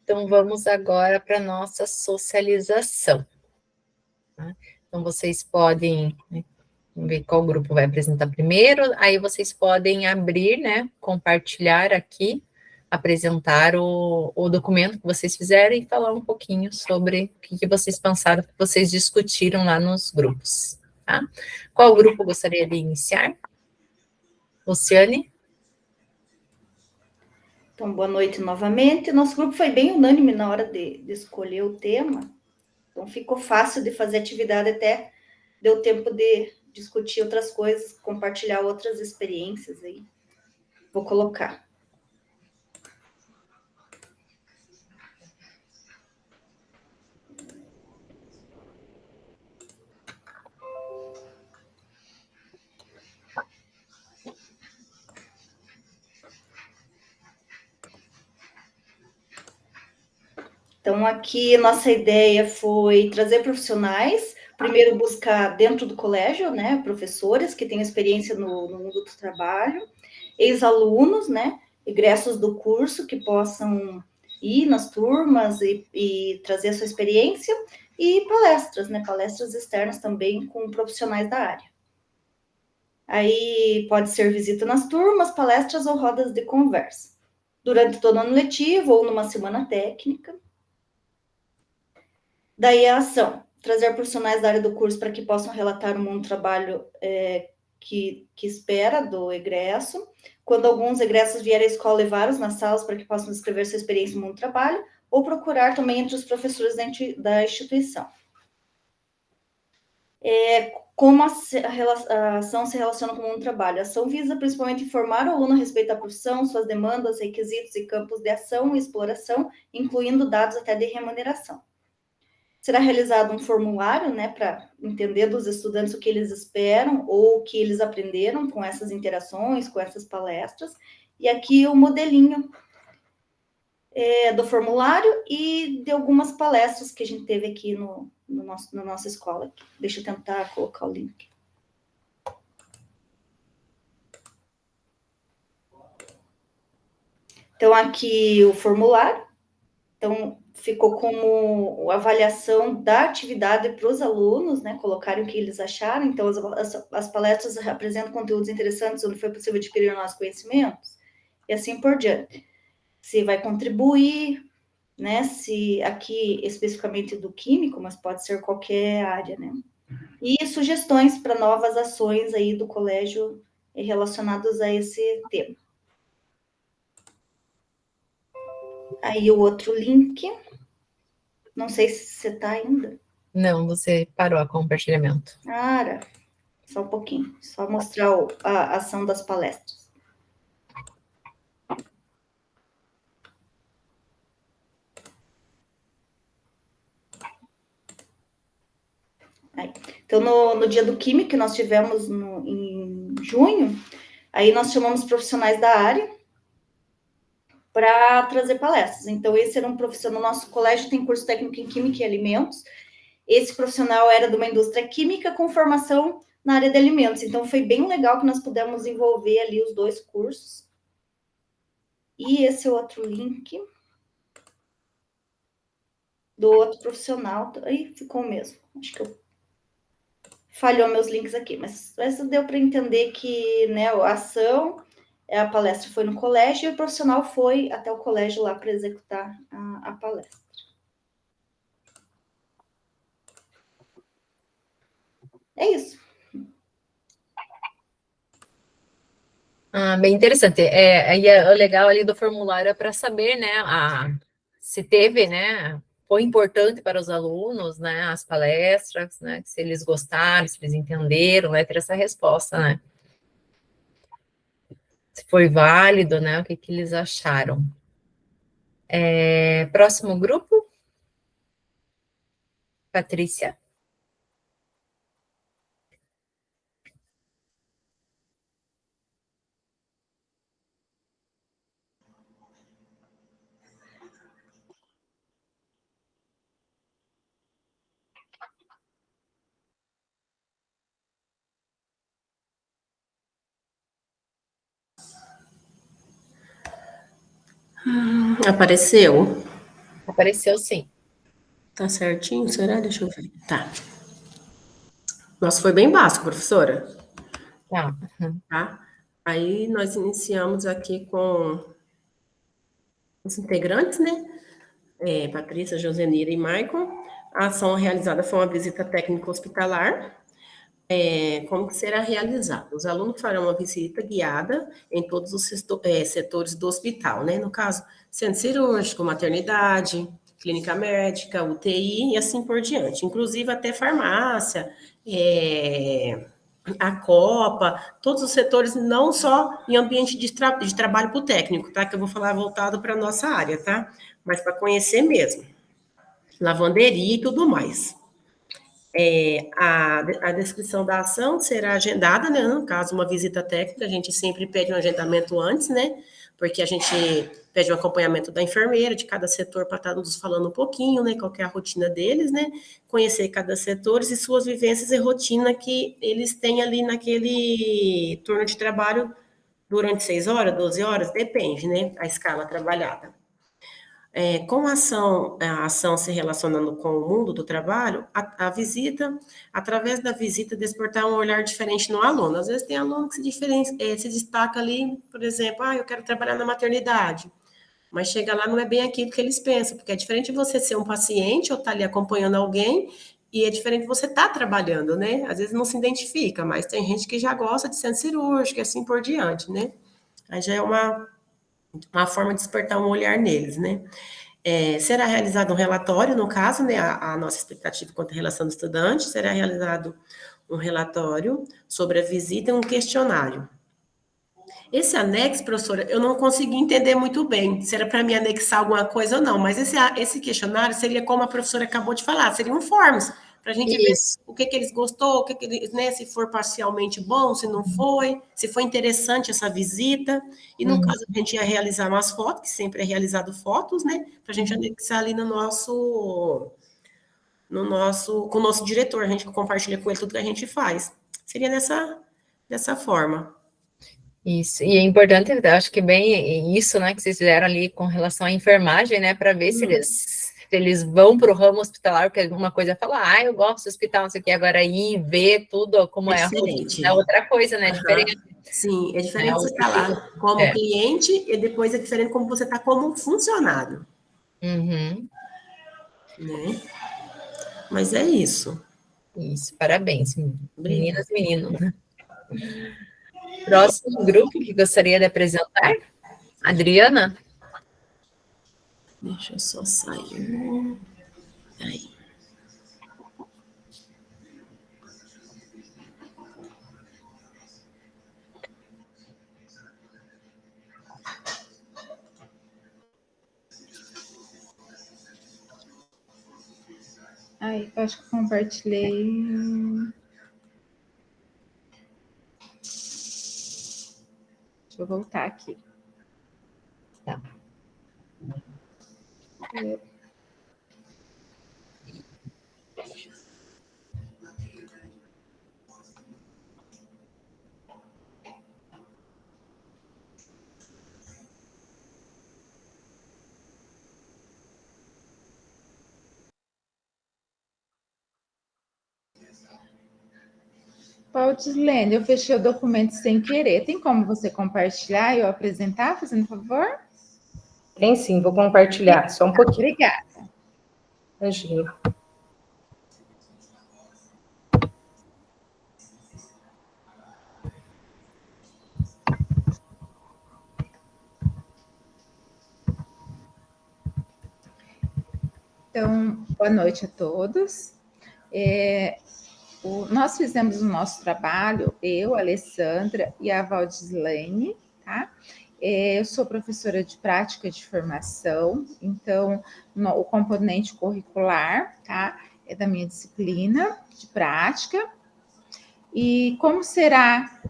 Então, vamos agora para a nossa socialização. Tá? Então, vocês podem, né, vamos ver qual grupo vai apresentar primeiro, aí vocês podem abrir, né, compartilhar aqui, apresentar o documento que vocês fizeram e falar um pouquinho sobre o que vocês pensaram, que vocês discutiram lá nos grupos. Tá? Qual grupo gostaria de iniciar? Luciane? Então, boa noite novamente. Nosso grupo foi bem unânime na hora de escolher o tema. Então, ficou fácil de fazer atividade, até deu tempo de discutir outras coisas, compartilhar outras experiências aí. Vou colocar. Então, aqui nossa ideia foi trazer profissionais, primeiro buscar dentro do colégio, né, professores que tenham experiência no mundo do trabalho, ex-alunos, né, egressos do curso que possam ir nas turmas e trazer a sua experiência, e palestras, né, palestras externas também com profissionais da área. Aí pode ser visita nas turmas, palestras ou rodas de conversa, durante todo o ano letivo ou numa semana técnica. Daí a ação, trazer profissionais da área do curso para que possam relatar o mundo do trabalho que espera do egresso. Quando alguns egressos vierem à escola, levá-los nas salas para que possam descrever sua experiência no mundo do trabalho, ou procurar também entre os professores da instituição. Como a ação se relaciona com o mundo do trabalho? A ação visa principalmente informar o aluno a respeito da profissão, suas demandas, requisitos e campos de ação e exploração, incluindo dados até de remuneração. Será realizado um formulário, né, para entender dos estudantes o que eles esperam ou o que eles aprenderam com essas interações, com essas palestras. E aqui o modelinho do formulário e de algumas palestras que a gente teve aqui na nossa escola. Deixa eu tentar colocar o link. Então, aqui o formulário. Então, ficou como avaliação da atividade para os alunos, né, colocarem o que eles acharam. Então, as palestras apresentam conteúdos interessantes onde foi possível adquirir novos conhecimentos, e assim por diante. Se vai contribuir, né, se aqui especificamente do químico, mas pode ser qualquer área, né. E sugestões para novas ações aí do colégio relacionadas a esse tema. Aí o outro link... Não sei se você está ainda. Não, você parou o compartilhamento. Só um pouquinho. Só mostrar a ação das palestras. Aí. Então, no dia do Químico, que nós tivemos em junho, aí nós chamamos profissionais da área para trazer palestras. Então, esse era um profissional, no nosso colégio tem curso técnico em Química e Alimentos. Esse profissional era de uma indústria química com formação na área de alimentos. Então, foi bem legal que nós pudemos envolver ali os dois cursos. E esse é outro link do outro profissional. Aí ficou o mesmo. Acho que falhou meus links aqui, mas deu para entender que, né, a ação... A palestra foi no colégio e o profissional foi até o colégio lá para executar a palestra. É isso. Bem interessante. O legal ali do formulário é para saber, né, se teve, né, foi importante para os alunos, né, as palestras, né, se eles gostaram, se eles entenderam, né, ter essa resposta, né. Se foi válido, né, o que eles acharam. Próximo grupo. Patrícia. Apareceu? Apareceu, sim. Tá certinho, será? Deixa eu ver. Tá. Nossa, foi bem básico, professora. Tá. Tá? Aí nós iniciamos aqui com os integrantes, né? Patrícia, Josenira e Maicon. A ação realizada foi uma visita técnica hospitalar. Como que será realizada? Os alunos farão uma visita guiada em todos os setores do hospital, né? No caso, centro cirúrgico, maternidade, clínica médica, UTI e assim por diante. Inclusive até farmácia, a Copa, todos os setores, não só em ambiente de trabalho para o técnico, tá? Que eu vou falar voltado para a nossa área, tá? Mas para conhecer mesmo. Lavanderia e tudo mais. A descrição da ação será agendada, né? No caso, uma visita técnica, a gente sempre pede um agendamento antes, né? Porque a gente pede um acompanhamento da enfermeira de cada setor para estar nos falando um pouquinho, né? Qual que é a rotina deles, né? Conhecer cada setor e suas vivências e rotina que eles têm ali naquele turno de trabalho durante 6 horas, 12 horas, depende, né? A escala trabalhada. Com a ação se relacionando com o mundo do trabalho, a visita, através da visita, despertar um olhar diferente no aluno. Às vezes tem aluno que se destaca ali, por exemplo, eu quero trabalhar na maternidade, mas chega lá não é bem aquilo que eles pensam, porque é diferente você ser um paciente ou estar ali acompanhando alguém, e é diferente você estar trabalhando, né? Às vezes não se identifica, mas tem gente que já gosta de centro cirúrgico e assim por diante, né? Aí já é uma forma de despertar um olhar neles, né? Será realizado um relatório, no caso, né, a nossa expectativa quanto à relação do estudante, será realizado um relatório sobre a visita e um questionário. Esse anexo, professora, eu não consegui entender muito bem se era para me anexar alguma coisa ou não, mas esse questionário seria como a professora acabou de falar, seriam forms, para a gente ver o que eles gostou, o que eles, né, se for parcialmente bom, se não foi, se foi interessante essa visita, e no caso a gente ia realizar umas fotos, que sempre é realizado fotos, né, para a gente anexar ali com o nosso diretor, a gente compartilha com ele tudo que a gente faz. Seria dessa forma. Isso, e é importante, eu acho que bem isso, né, que vocês fizeram ali com relação à enfermagem, né, para ver se eles vão para o ramo hospitalar, porque alguma coisa fala, eu gosto do hospital, não sei o que, agora ir ver tudo como é a rotina, é outra coisa, né, diferente. Sim, é diferente você estar lá como cliente e depois é diferente como você está como funcionário. Né? Mas é isso. Isso, parabéns, meninas e meninos. Próximo grupo que gostaria de apresentar, Adriana. Deixa eu só sair. Aí. Ai, eu acho que compartilhei. Deixa eu voltar aqui. Tá. Paulislene, eu fechei o documento sem querer. Tem como você compartilhar e eu apresentar, fazendo favor? Tem sim, vou compartilhar, só um pouquinho. Obrigada. Imagina. Então, boa noite a todos. Nós fizemos o nosso trabalho, eu, a Alessandra e a Valdislene, tá? Eu sou professora de prática de formação, então o componente curricular, tá? É da minha disciplina de prática. E como será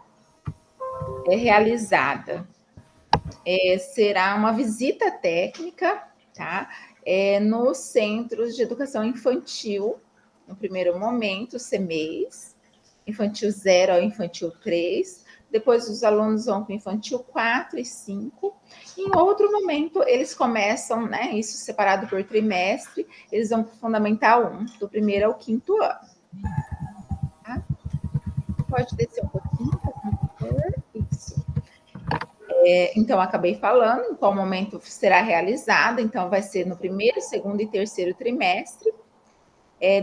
realizada? Será uma visita técnica, tá? Nos centros de educação infantil, no primeiro momento, CMEIs, infantil 0 ao infantil 3, depois os alunos vão para o infantil 4 e 5, em outro momento eles começam, né, isso separado por trimestre, eles vão para o Fundamental 1, do primeiro ao quinto ano. Tá? Pode descer um pouquinho, por favor. Isso. Então, acabei falando em qual momento será realizado, então vai ser no primeiro, segundo e terceiro trimestre.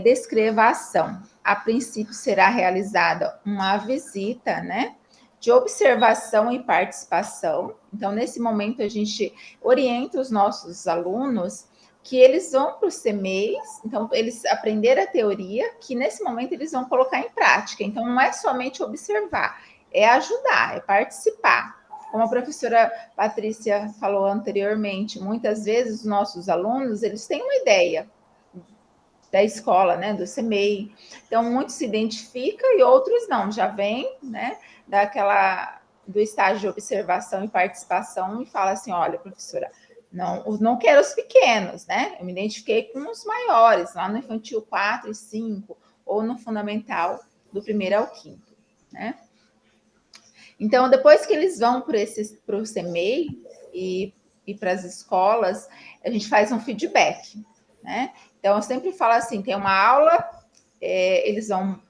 Descreva a ação. A princípio será realizada uma visita, né, de observação e participação. Então, nesse momento, a gente orienta os nossos alunos que eles vão para os CMEIs, então, eles aprenderam a teoria, que nesse momento eles vão colocar em prática. Então, não é somente observar, é ajudar, é participar. Como a professora Patrícia falou anteriormente, muitas vezes os nossos alunos, eles têm uma ideia da escola, né, do CMEI. Então, muitos se identificam e outros não, já vem, né, do estágio de observação e participação e fala assim, olha, professora, não quero os pequenos, né, eu me identifiquei com os maiores, lá no infantil 4 e 5, ou no fundamental do primeiro ao quinto, né. Então, depois que eles vão para o CMEI e para as escolas, a gente faz um feedback, né. Então, eu sempre falo assim, tem uma aula, eles vão,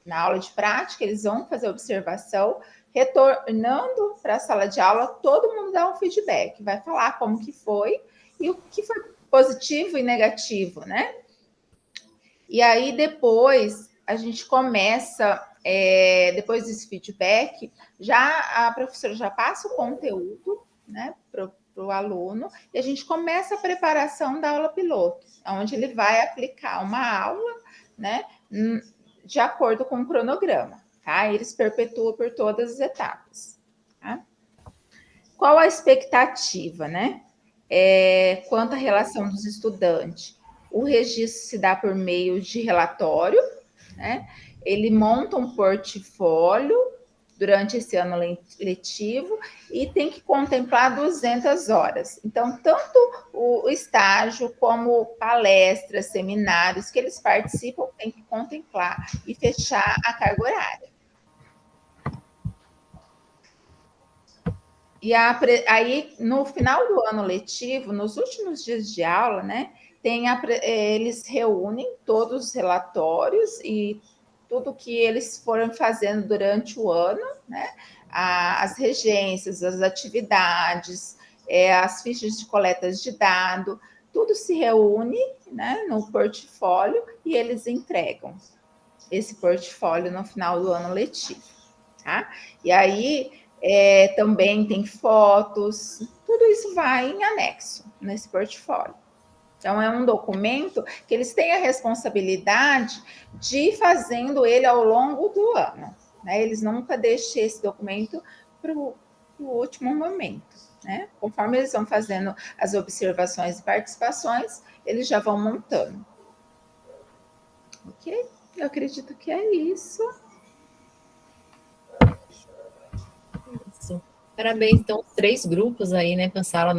na aula de prática, eles vão fazer observação, retornando para a sala de aula, todo mundo dá um feedback, vai falar como que foi e o que foi positivo e negativo, né? E aí, depois, a gente começa, depois desse feedback, a professora já passa o conteúdo, né, para o aluno, e a gente começa a preparação da aula piloto, onde ele vai aplicar uma aula, né, de acordo com o cronograma, tá? Eles perpetuam por todas as etapas, tá? Qual a expectativa, né? Quanto à relação dos estudantes? O registro se dá por meio de relatório, né? Ele monta um portfólio durante esse ano letivo e tem que contemplar 200 horas. Então, tanto o estágio como palestras, seminários que eles participam, tem que contemplar e fechar a carga horária. E aí, no final do ano letivo, nos últimos dias de aula, né, eles reúnem todos os relatórios e tudo que eles foram fazendo durante o ano, né? As regências, as atividades, as fichas de coletas de dados, tudo se reúne, né, no portfólio e eles entregam esse portfólio no final do ano letivo, tá? E aí também tem fotos, tudo isso vai em anexo nesse portfólio. Então, é um documento que eles têm a responsabilidade de ir fazendo ele ao longo do ano, né? Eles nunca deixam esse documento para o último momento, né? Conforme eles vão fazendo as observações e participações, eles já vão montando. Ok? Eu acredito que é isso. Isso. Parabéns, então, 3 grupos aí, né, pensaram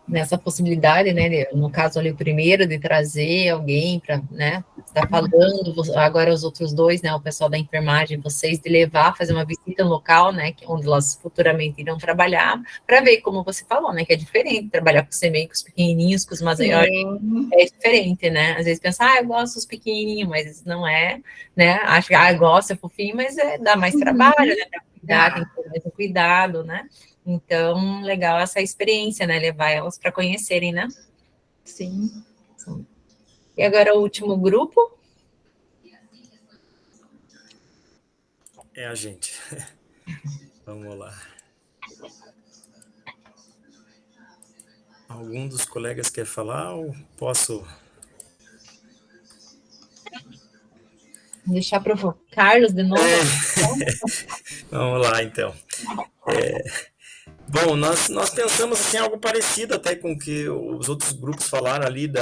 nessa possibilidade, né, no caso ali o primeiro de trazer alguém para, né, estar falando, agora os outros 2, né, o pessoal da enfermagem, vocês de levar, fazer uma visita no local, né, onde elas futuramente irão trabalhar, para ver, como você falou, né, que é diferente trabalhar com os CMEI, com os pequenininhos, com os maiores, é diferente, né, às vezes pensa, eu gosto dos pequenininhos, mas não é, né, acho que, eu gosto, é fofinho, mas dá mais trabalho, né, para cuidar, tem que ter mais cuidado, né. Então, legal essa experiência, né? Levar elas para conhecerem, né? Sim. E agora o último grupo? É a gente. Vamos lá. Algum dos colegas quer falar ou posso? Deixar para o Carlos de novo. Vamos lá, então. Bom, nós pensamos assim, algo parecido até com o que os outros grupos falaram ali de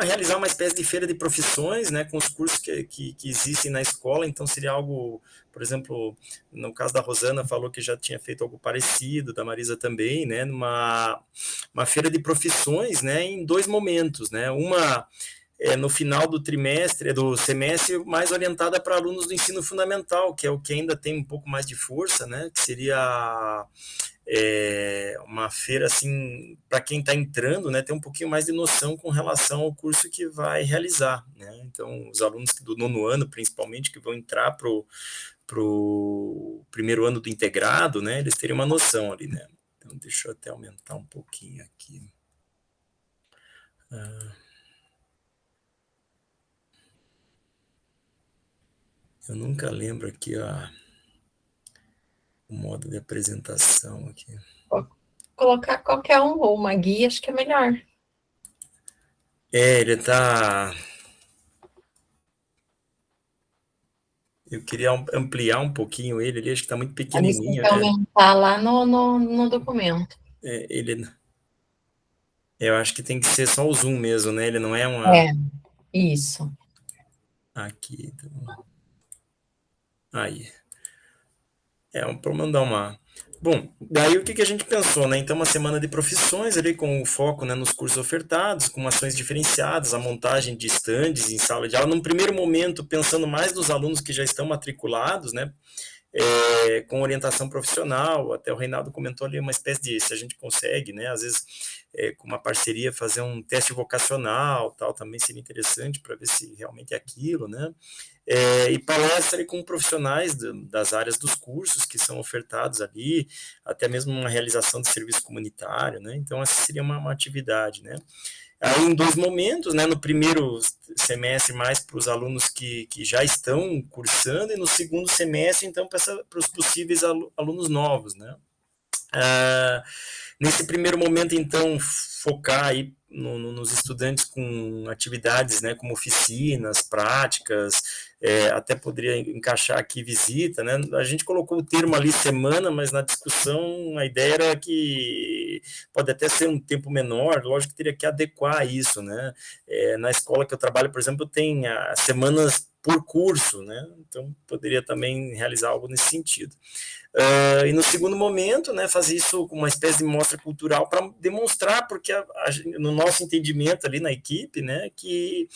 realizar uma espécie de feira de profissões, né, com os cursos que existem na escola. Então seria algo, por exemplo, no caso da Rosana falou que já tinha feito algo parecido, da Marisa também, né, uma feira de profissões, né, em 2 momentos, né, uma no final do trimestre, do semestre, mais orientada para alunos do ensino fundamental, que é o que ainda tem um pouco mais de força, né, que seria uma feira assim para quem está entrando, né, ter um pouquinho mais de noção com relação ao curso que vai realizar, né? Então os alunos do 9º ano, principalmente, que vão entrar pro primeiro ano do integrado, né, eles teriam uma noção ali, né? Então deixa eu até aumentar um pouquinho aqui. Eu nunca lembro aqui o modo de apresentação aqui. Colocar qualquer um, ou uma guia, acho que é melhor. Ele tá... Eu queria ampliar um pouquinho ele, acho que está muito pequenininho. Então, aumentar lá no documento. Eu acho que tem que ser só o zoom mesmo, né? Ele não é uma... Isso. Aqui. Então... Aí. Para mandar uma... Bom, daí o que a gente pensou, né? Então, uma semana de profissões ali com o foco, né, nos cursos ofertados, com ações diferenciadas, a montagem de estandes em sala de aula. Num primeiro momento, pensando mais nos alunos que já estão matriculados, né? Com orientação profissional, até o Reinaldo comentou ali uma espécie de, se a gente consegue, né, às vezes com uma parceria fazer um teste vocacional, tal, também seria interessante para ver se realmente é aquilo, né, e palestra com profissionais das áreas dos cursos que são ofertados ali, até mesmo uma realização de serviço comunitário, né, então essa seria uma atividade, né. Aí, em 2 momentos, né, no primeiro semestre, mais para os alunos que já estão cursando, e no segundo semestre, então, para os possíveis alunos novos, né. Nesse primeiro momento, então, focar aí nos estudantes com atividades, né, como oficinas, práticas, até poderia encaixar aqui visita, né, a gente colocou o termo ali semana, mas na discussão a ideia era que pode até ser um tempo menor, lógico que teria que adequar isso, né, na escola que eu trabalho, por exemplo, tem semanas por curso, né, então poderia também realizar algo nesse sentido. E no segundo momento, né, fazer isso com uma espécie de mostra cultural para demonstrar, porque no nosso entendimento ali na equipe, né, que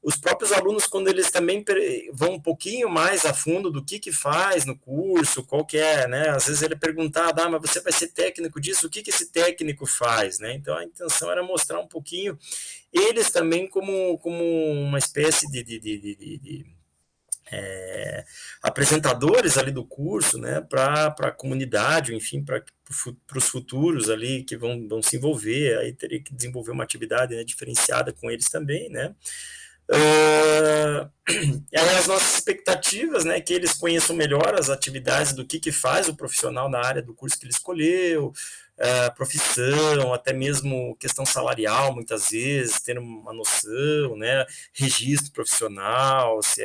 os próprios alunos, quando eles também vão um pouquinho mais a fundo do que faz no curso, qual que é, né, às vezes ele é perguntado, mas você vai ser técnico disso, o que esse técnico faz, né, então a intenção era mostrar um pouquinho eles também como uma espécie de apresentadores ali do curso, né, para a comunidade, enfim, para os futuros ali que vão se envolver, aí teria que desenvolver uma atividade, né, diferenciada com eles também, né. E aí as nossas expectativas, né, que eles conheçam melhor as atividades do que faz o profissional na área do curso que ele escolheu, profissão, até mesmo questão salarial, muitas vezes, ter uma noção, né, registro profissional, se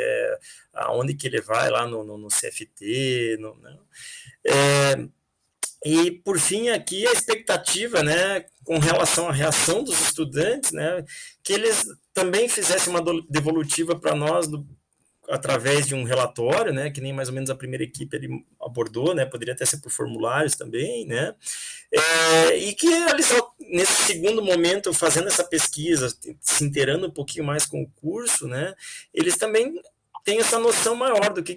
aonde que ele vai lá no CFT, né, e, por fim, aqui a expectativa, né, com relação à reação dos estudantes, né, que eles também fizessem uma devolutiva para nós através de um relatório, né, que nem mais ou menos a primeira equipe ele abordou, né, poderia até ser por formulários também, né, e que eles, nesse segundo momento, fazendo essa pesquisa, se inteirando um pouquinho mais com o curso, né, eles também tem essa noção maior do que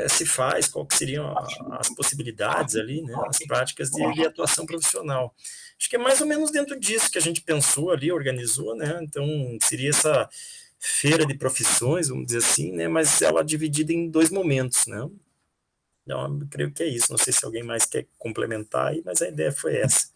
se faz, qual que seriam as possibilidades ali, né, as práticas de atuação profissional. Acho que é mais ou menos dentro disso que a gente pensou ali, organizou, né, então seria essa feira de profissões, vamos dizer assim, né, mas ela dividida em 2 momentos, né. Então, eu creio que é isso, não sei se alguém mais quer complementar aí, mas a ideia foi essa.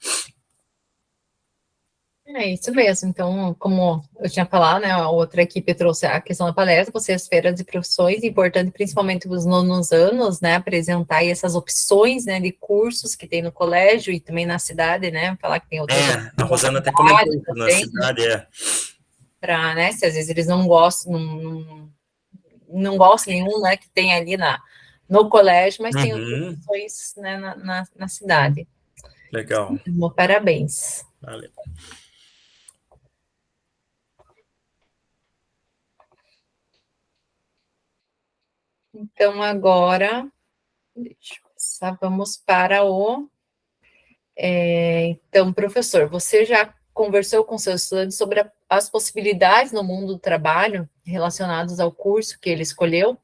É isso mesmo. Então, como eu tinha falado, né, a outra equipe trouxe a questão da palestra, vocês feiras de profissões, importante principalmente os 9º anos, né, apresentar aí essas opções, né, de cursos que tem no colégio e também na cidade, né, falar que tem outras... A Rosana até comentou isso na cidade, Para, né, se às vezes eles não gostam, não gostam nenhum, né, que tem ali no colégio, mas tem outras opções, né, na cidade. Legal. Parabéns. Valeu. Então, agora, deixa eu passar, vamos para o... então, professor, você já conversou com seus estudantes sobre as possibilidades no mundo do trabalho relacionadas ao curso que ele escolheu?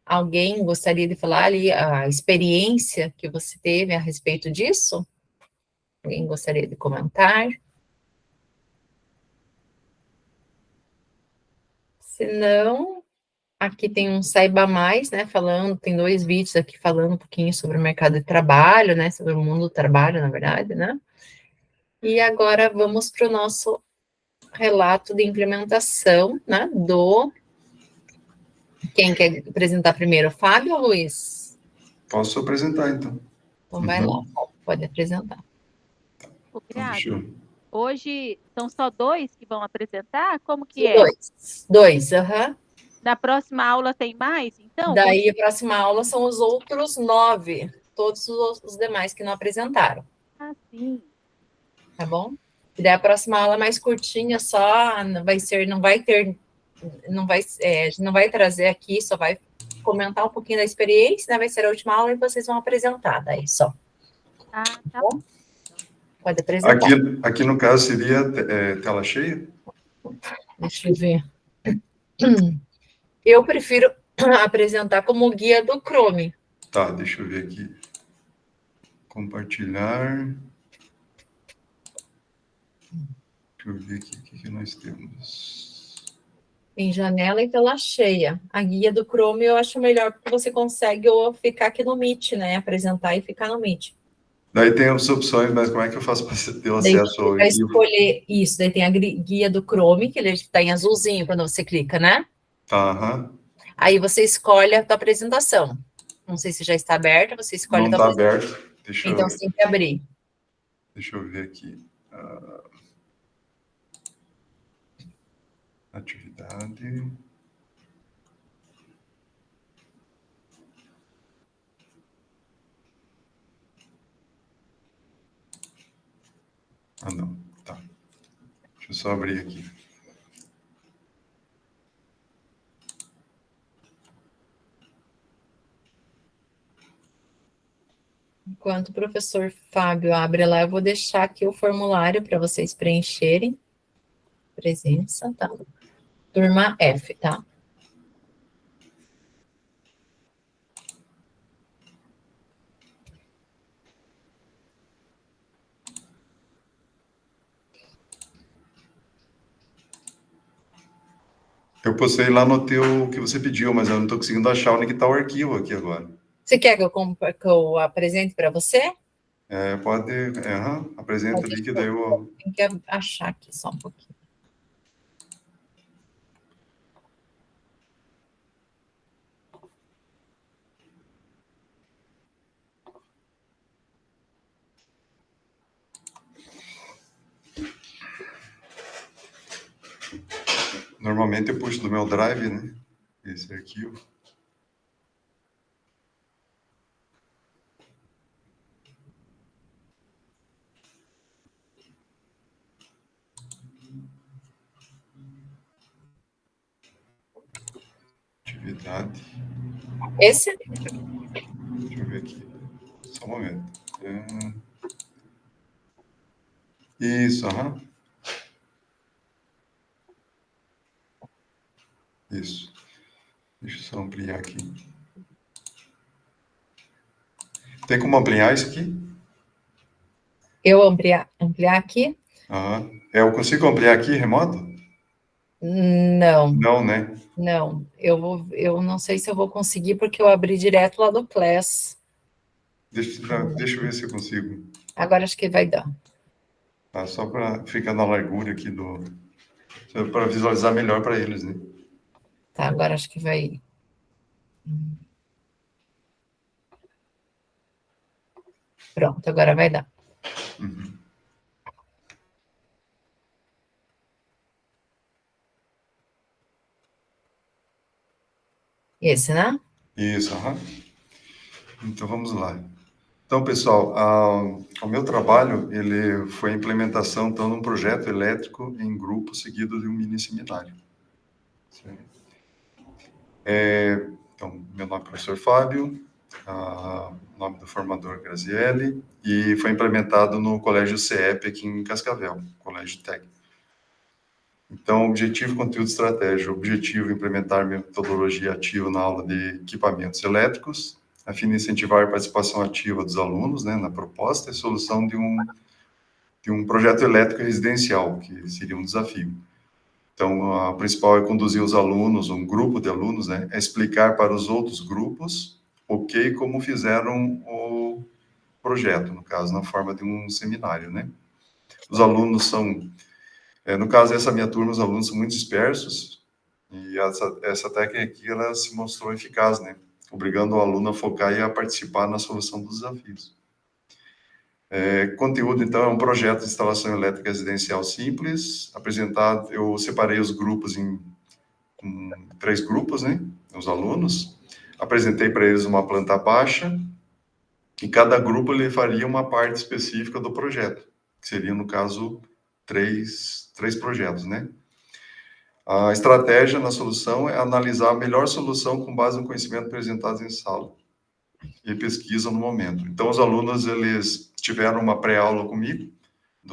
Alguém gostaria de falar ali a experiência que você teve a respeito disso? Alguém gostaria de comentar? Se não, aqui tem um Saiba Mais, né, falando, tem 2 vídeos aqui falando um pouquinho sobre o mercado de trabalho, né, sobre o mundo do trabalho, na verdade, né? E agora vamos para o nosso relato de implementação, né, do... Quem quer apresentar primeiro, Fábio ou Luiz? Posso apresentar, então. Então vai lá, pode apresentar. Ô, Deixa Grazi, eu... hoje são só 2 que vão apresentar? Como que é? 2, aham. Na próxima aula tem mais, então? Daí a próxima aula são os outros 9, todos os demais que não apresentaram. Ah, sim. Tá bom? E daí a próxima aula é mais curtinha, só vai ser, não vai ter, não vai, a gente não vai trazer aqui, só vai comentar um pouquinho da experiência, né? Vai ser a última aula e vocês vão apresentar, daí só. Ah, tá bom? Pode apresentar. Aqui no caso seria tela cheia? Deixa eu ver. Eu prefiro apresentar como guia do Chrome. Tá, deixa eu ver aqui. Compartilhar. Deixa eu ver aqui o que nós temos. Em janela e tela cheia. A guia do Chrome eu acho melhor, porque você consegue ou ficar aqui no Meet, né? Apresentar e ficar no Meet. Daí tem as opções, mas como é que eu faço para ter o acesso ao Para arquivo? escolher isso, daí tem a guia do Chrome, que ele está em azulzinho quando você clica, né? Aham. Aí você escolhe a tua apresentação. Não sei se já está aberta, você escolhe a Não tua está apresentação. aberto. Deixa Então, eu... você tem que abrir. Deixa eu ver aqui. Atividade. Ah, não. Tá. Deixa eu só abrir aqui. Enquanto o professor Fábio abre lá, eu vou deixar aqui o formulário para vocês preencherem. Presença, tá? Turma F, tá? Eu postei lá no teu que você pediu, mas eu não estou conseguindo achar onde que está o arquivo aqui agora. Você quer que eu apresente para você? Pode... apresenta ali que daí eu... Tem que achar aqui só um pouquinho. Normalmente eu puxo do meu Drive, né? Esse arquivo. Atividade. Esse? Deixa eu ver aqui. Só um momento. Isso, aham. Isso. Deixa eu só ampliar aqui. Tem como ampliar isso aqui? Eu ampliar aqui? Aham. Eu consigo ampliar aqui remoto? Não. Não, né? Não. Eu não sei se eu vou conseguir, porque eu abri direto lá do Class. Deixa eu ver se eu consigo. Agora acho que vai dar. Tá, só para ficar na largura aqui do... Para visualizar melhor para eles, né? Tá, agora acho que vai... Pronto, agora vai dar. Uhum. Esse, né? Isso, aham. Então, vamos lá. Então, pessoal, o meu trabalho, ele foi a implementação, então, de um projeto elétrico em grupo, seguido de um mini seminário. Então, meu nome é professor Fábio, nome do formador Graziele, e foi implementado no Colégio CEP aqui em Cascavel, Colégio Técnico. Então, objetivo, conteúdo e estratégia. Objetivo, implementar metodologia ativa na aula de equipamentos elétricos, a fim de incentivar a participação ativa dos alunos, né, na proposta e solução de um projeto elétrico residencial, que seria um desafio. Então, a principal é conduzir os alunos, um grupo de alunos, né, a explicar para os outros grupos o que e como fizeram o projeto, no caso, na forma de um seminário, né. Os alunos são, no caso dessa minha turma, os alunos são muito dispersos, e essa técnica aqui, ela se mostrou eficaz, né, obrigando o aluno a focar e a participar na solução dos desafios. Conteúdo, então, é um projeto de instalação elétrica residencial simples, apresentado, eu separei os grupos em 3 grupos, né, os alunos, apresentei para eles uma planta baixa, e cada grupo ele faria uma parte específica do projeto, que seria, no caso, 3 projetos, né. A estratégia na solução é analisar a melhor solução com base no conhecimento apresentado em sala e pesquisa no momento. Então, os alunos, eles tiveram uma pré-aula comigo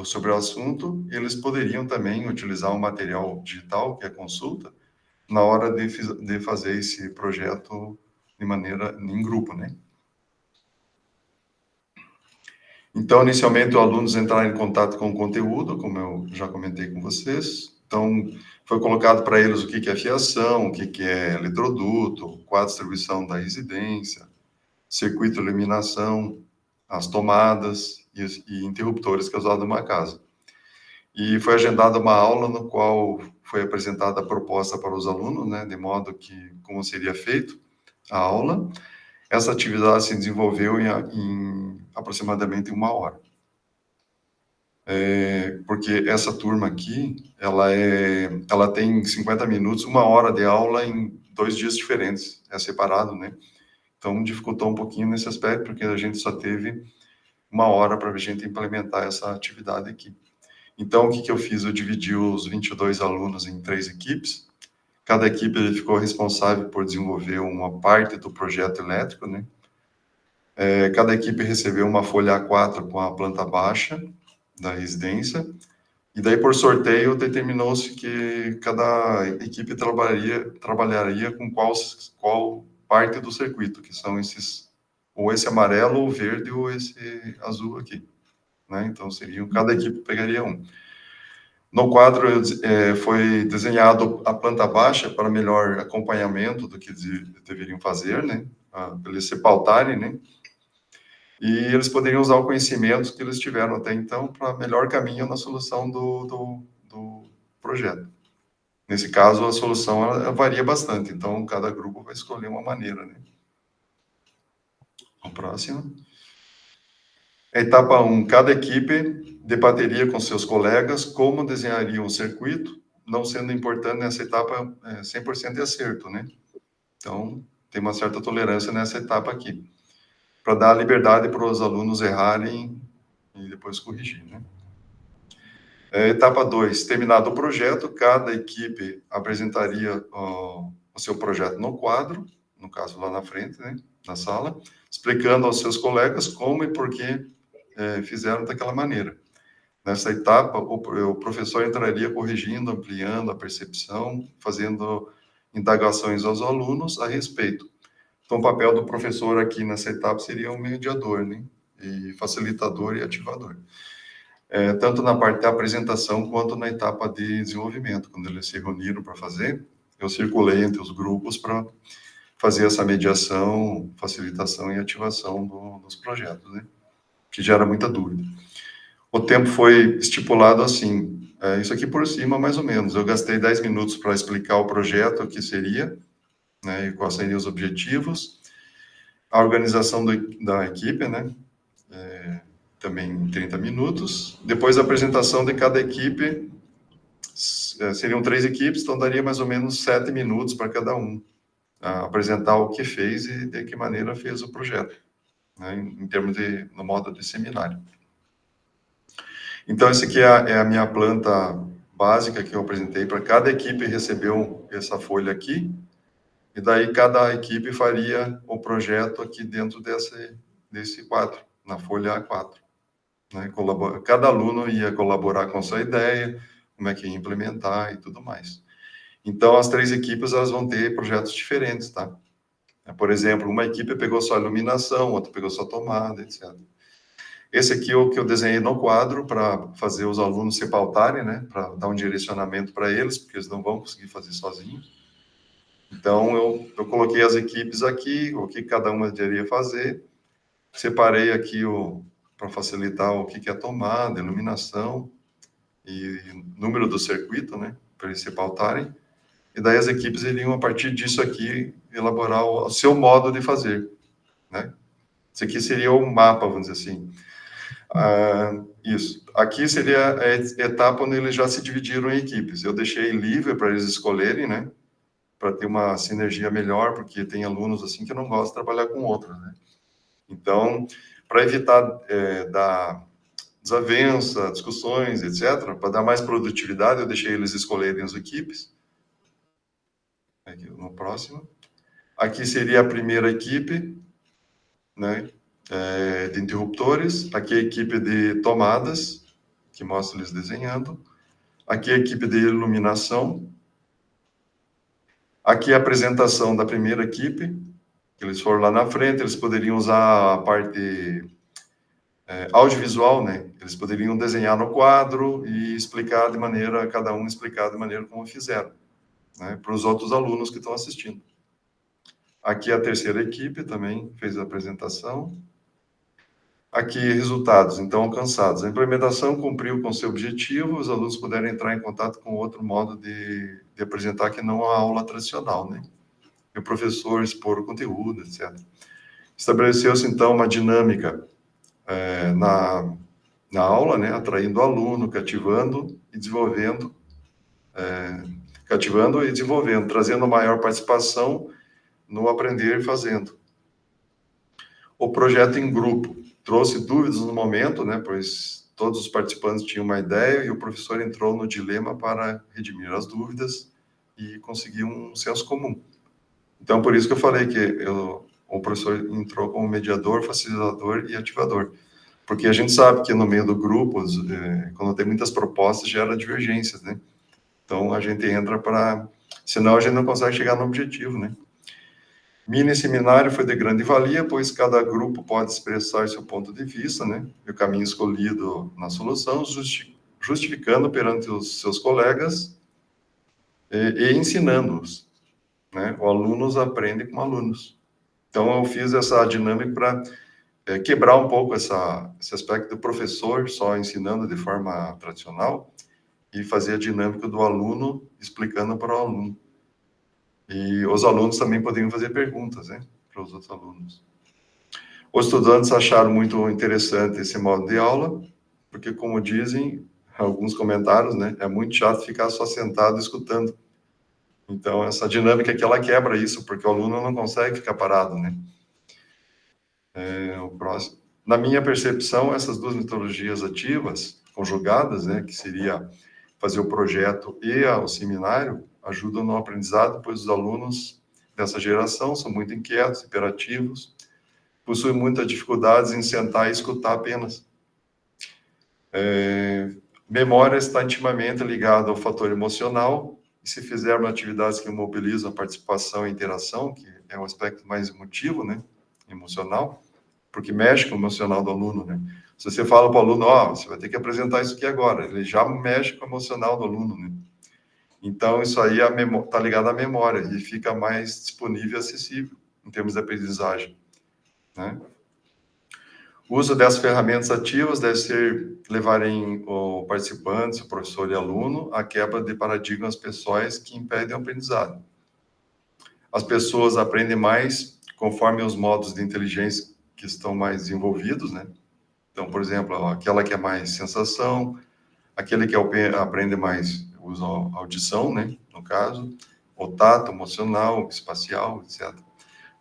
sobre o assunto, e eles poderiam também utilizar um material digital, que é consulta, na hora de fazer esse projeto de maneira em grupo, né? Então, inicialmente, os alunos entraram em contato com o conteúdo, como eu já comentei com vocês. Então, foi colocado para eles o que é fiação, o que é eletroduto, qual a distribuição da residência, circuito de iluminação, as tomadas e interruptores que é usado numa casa. E foi agendada uma aula no qual foi apresentada a proposta para os alunos, né, de modo que, como seria feito a aula. Essa atividade se desenvolveu em aproximadamente 1 hora. Porque essa turma aqui, ela tem 50 minutos, 1 hora de aula em 2 dias diferentes, é separado, né? Então, dificultou um pouquinho nesse aspecto, porque a gente só teve 1 hora para a gente implementar essa atividade aqui. Então, o que eu fiz? Eu dividi os 22 alunos em 3 equipes. Cada equipe ficou responsável por desenvolver uma parte do projeto elétrico, né? Cada equipe recebeu uma folha A4 com a planta baixa da residência, e daí, por sorteio, determinou-se que cada equipe trabalharia com qual parte do circuito, que são esses, ou esse amarelo, ou verde, ou esse azul aqui, né? Então, cada equipe pegaria um. No quadro, foi desenhado a planta baixa para melhor acompanhamento do que deveriam fazer, né? Para eles se pautarem, né? E eles poderiam usar o conhecimento que eles tiveram até então para melhor caminho na solução do projeto. Nesse caso, a solução ela varia bastante, então cada grupo vai escolher uma maneira, né? O próximo. Etapa 1. Cada equipe debateria com seus colegas como desenhariam o circuito, não sendo importante nessa etapa 100% de acerto, né? Então, tem uma certa tolerância nessa etapa aqui, para dar liberdade para os alunos errarem e depois corrigir, né? Etapa 2, terminado o projeto, cada equipe apresentaria o seu projeto no quadro, no caso lá na frente, né, na sala, explicando aos seus colegas como e por que fizeram daquela maneira. Nessa etapa, o professor entraria corrigindo, ampliando a percepção, fazendo indagações aos alunos a respeito. Então, o papel do professor aqui nessa etapa seria um mediador, né? E facilitador e ativador. Tanto na parte da apresentação quanto na etapa de desenvolvimento. Quando eles se reuniram para fazer, eu circulei entre os grupos para fazer essa mediação, facilitação e ativação dos projetos, né? Que gera muita dúvida. O tempo foi estipulado assim, isso aqui por cima, mais ou menos. Eu gastei 10 minutos para explicar o projeto, o que seria, né, e quais seriam os objetivos, a organização da equipe, né, também em 30 minutos, depois a apresentação de cada equipe, seriam 3 equipes, então daria mais ou menos 7 minutos para cada um, apresentar o que fez e de que maneira fez o projeto. né, em termos no modo de seminário. Então, essa aqui é a minha planta básica que eu apresentei para cada equipe, recebeu essa folha aqui, e daí cada equipe faria o projeto aqui dentro desse quadro, na folha A4. Né? Cada aluno ia colaborar com a sua ideia, como é que ia implementar e tudo mais. Então, as 3 equipes, elas vão ter projetos diferentes, tá? Por exemplo, uma equipe pegou só iluminação, outra pegou só tomada, etc. Esse aqui é o que eu desenhei no quadro para fazer os alunos se pautarem, né? Para dar um direcionamento para eles, porque eles não vão conseguir fazer sozinhos. Então, eu coloquei as equipes aqui, o que cada uma deveria fazer. Separei aqui para facilitar o que é tomada, iluminação e número do circuito, né? Para eles se pautarem. E daí as equipes iriam, a partir disso aqui, elaborar o seu modo de fazer, né? Isso aqui seria o mapa, vamos dizer assim. Isso. Aqui seria a etapa onde eles já se dividiram em equipes. Eu deixei livre para eles escolherem, né? Para ter uma sinergia melhor, porque tem alunos assim que não gostam de trabalhar com outros, né? Então, para evitar dar desavença, discussões, etc., para dar mais produtividade, eu deixei eles escolherem as equipes. Aqui, no próximo. Aqui seria a primeira equipe, né, de interruptores. Aqui a equipe de tomadas, que mostra eles desenhando. Aqui a equipe de iluminação. Aqui a apresentação da primeira equipe, que eles foram lá na frente, eles poderiam usar a parte audiovisual, né? Eles poderiam desenhar no quadro e explicar de maneira, cada um explicar de maneira como fizeram, né, para os outros alunos que estão assistindo. Aqui a terceira equipe também fez a apresentação. Aqui, resultados, então, alcançados. A implementação cumpriu com seu objetivo, os alunos puderam entrar em contato com outro modo de apresentar que não a aula tradicional, né? E o professor expor o conteúdo, etc. Estabeleceu-se, então, uma dinâmica na aula, né? Atraindo o aluno, cativando e desenvolvendo, trazendo maior participação no aprender e fazendo. O projeto em grupo trouxe dúvidas no momento, né, pois todos os participantes tinham uma ideia e o professor entrou no dilema para redimir as dúvidas e conseguir um senso comum. Então, por isso que eu falei que o professor entrou como mediador, facilitador e ativador. Porque a gente sabe que no meio do grupo, quando tem muitas propostas, gera divergências, né? Então, a gente entra para... Senão, a gente não consegue chegar no objetivo, né? Mini seminário foi de grande valia, pois cada grupo pode expressar seu ponto de vista, né? E o caminho escolhido na solução, justificando perante os seus colegas e ensinando-os, né? Os alunos aprendem com alunos. Então, eu fiz essa dinâmica para quebrar um pouco esse aspecto do professor só ensinando de forma tradicional e fazer a dinâmica do aluno explicando para o aluno. E os alunos também poderiam fazer perguntas, né, para os outros alunos. Os estudantes acharam muito interessante esse modo de aula, porque, como dizem alguns comentários, né, é muito chato ficar só sentado escutando. Então, essa dinâmica aqui, ela quebra isso, porque o aluno não consegue ficar parado, né. O próximo. Na minha percepção, essas duas metodologias ativas, conjugadas, né, que seria fazer o projeto e o seminário, ajudam no aprendizado, pois os alunos dessa geração são muito inquietos, hiperativos, possuem muitas dificuldades em sentar e escutar apenas. Memória está intimamente ligada ao fator emocional, e se fizermos atividades que mobilizam a participação e interação, que é o aspecto mais emotivo, né, emocional, porque mexe com o emocional do aluno, né? Se você fala para o aluno, você vai ter que apresentar isso aqui agora, ele já mexe com o emocional do aluno, né? Então, isso aí está ligado à memória e fica mais disponível e acessível em termos de aprendizagem, né? O uso dessas ferramentas ativas deve levarem o participante, o professor e aluno, à quebra de paradigmas pessoais que impedem o aprendizado. As pessoas aprendem mais conforme os modos de inteligência que estão mais desenvolvidos, né? Então, por exemplo, aquela que é mais sensação, aquele que aprende mais usa a audição, né, no caso, o tato, emocional, espacial, etc.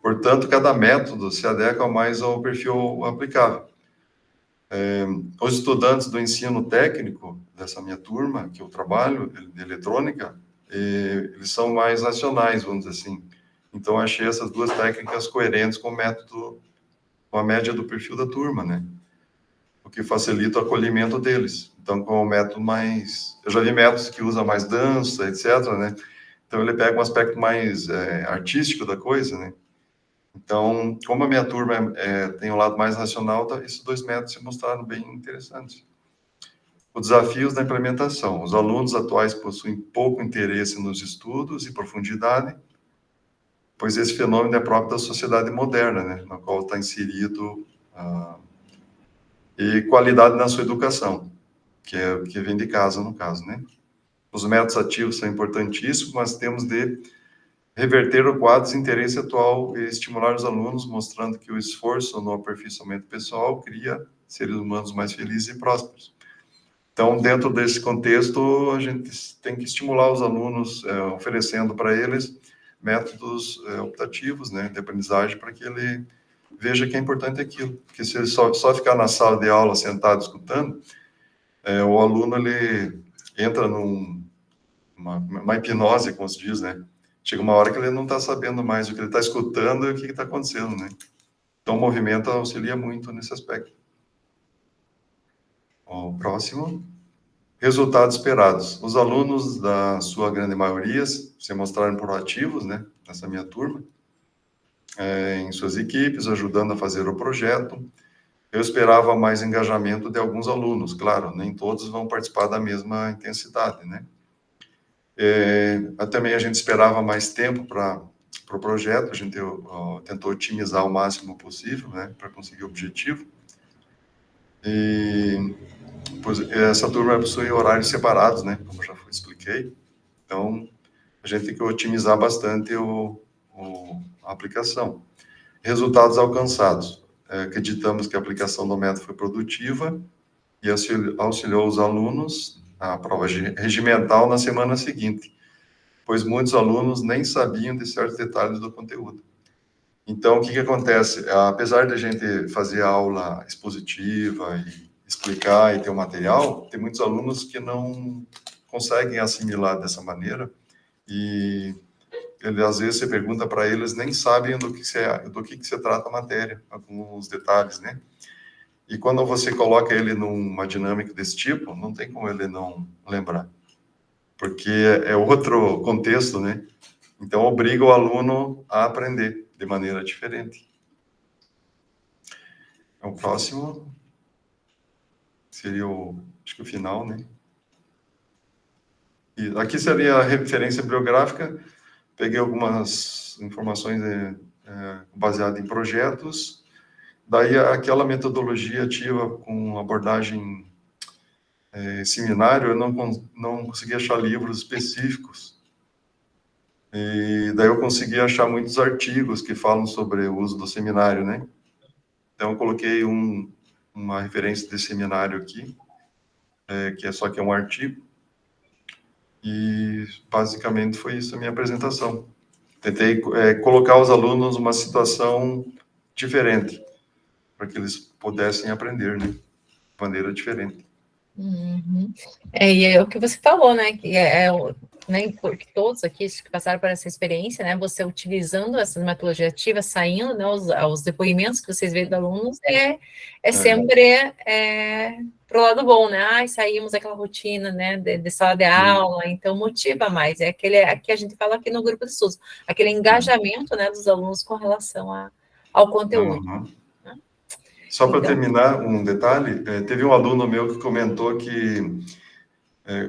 Portanto, cada método se adequa mais ao perfil aplicável. Os estudantes do ensino técnico, dessa minha turma, que eu trabalho, de eletrônica, eles são mais racionais, vamos dizer assim. Então, achei essas duas técnicas coerentes com o método, com a média do perfil da turma, né? O que facilita o acolhimento deles. Então, com o método mais... Eu já vi métodos que usam mais dança, etc., né? Então, ele pega um aspecto mais artístico da coisa, né? Então, como a minha turma tem um lado mais racional, esses dois métodos se mostraram bem interessantes. Os desafios da implementação. Os alunos atuais possuem pouco interesse nos estudos e profundidade, pois esse fenômeno é próprio da sociedade moderna, né, na qual está inserido, e qualidade na sua educação, que vem de casa, no caso, né. Os métodos ativos são importantíssimos, mas temos de reverter o quadro de interesse atual e estimular os alunos, mostrando que o esforço no aperfeiçoamento pessoal cria seres humanos mais felizes e prósperos. Então, dentro desse contexto, a gente tem que estimular os alunos, oferecendo para eles métodos optativos, né, de aprendizagem, para que ele veja que é importante aquilo. Porque se ele só ficar na sala de aula, sentado, escutando, o aluno, ele entra numa hipnose, como se diz, né? Chega uma hora que ele não está sabendo mais o que ele está escutando e o que está acontecendo, né? Então, o movimento auxilia muito nesse aspecto. O próximo. Resultados esperados. Os alunos, da sua grande maioria, se mostraram proativos, né? Nessa minha turma, em suas equipes, ajudando a fazer o projeto. Eu esperava mais engajamento de alguns alunos, claro, nem todos vão participar da mesma intensidade, né? Também a gente esperava mais tempo para o projeto, a gente tentou otimizar o máximo possível, né, para conseguir o objetivo. Pois, essa turma possui horários separados, né, como já expliquei. Então, a gente tem que otimizar bastante a aplicação. Resultados alcançados. Acreditamos que a aplicação do método foi produtiva e auxiliou os alunos à prova regimental na semana seguinte, pois muitos alunos nem sabiam de certos detalhes do conteúdo. Então, o que acontece? Apesar de a gente fazer a aula expositiva e explicar e ter o material, tem muitos alunos que não conseguem assimilar dessa maneira e às vezes você pergunta para eles, nem sabem do que se trata a matéria, alguns detalhes, né? E quando você coloca ele numa dinâmica desse tipo, não tem como ele não lembrar, porque é outro contexto, né? Então, obriga o aluno a aprender de maneira diferente. O próximo seria acho que o final, né? E aqui seria a referência bibliográfica. Peguei algumas informações baseadas em projetos. Daí, aquela metodologia ativa com abordagem seminário, eu não consegui achar livros específicos. E daí eu consegui achar muitos artigos que falam sobre o uso do seminário, né? Então, eu coloquei uma referência de seminário aqui, que é um artigo. E, basicamente, foi isso a minha apresentação. Tentei colocar os alunos numa situação diferente, para que eles pudessem aprender, né? De maneira diferente. Uhum. E é o que você falou, né? Que né, porque todos aqui que passaram por essa experiência, né? Você utilizando essas metodologias ativas, saindo, né? Os depoimentos que vocês veem dos alunos, sempre pro lado bom, né? Saímos daquela rotina, né? De sala de aula, então motiva mais. É aqui a gente fala aqui no grupo de estudos, aquele engajamento, né? Dos alunos com relação ao conteúdo. Uhum. Só para terminar, um detalhe, teve um aluno meu que comentou que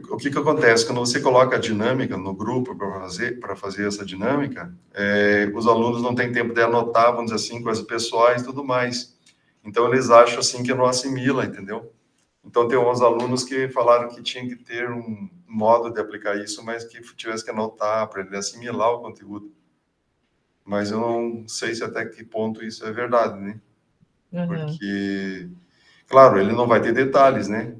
o que acontece quando você coloca a dinâmica no grupo para fazer essa dinâmica, os alunos não têm tempo de anotar, vamos dizer assim, coisas pessoais e tudo mais. Então, eles acham assim que não assimila, entendeu? Então, tem uns alunos que falaram que tinha que ter um modo de aplicar isso, mas que tivesse que anotar para ele assimilar o conteúdo. Mas eu não sei se até que ponto isso é verdade, né? Porque, claro, ele não vai ter detalhes, né?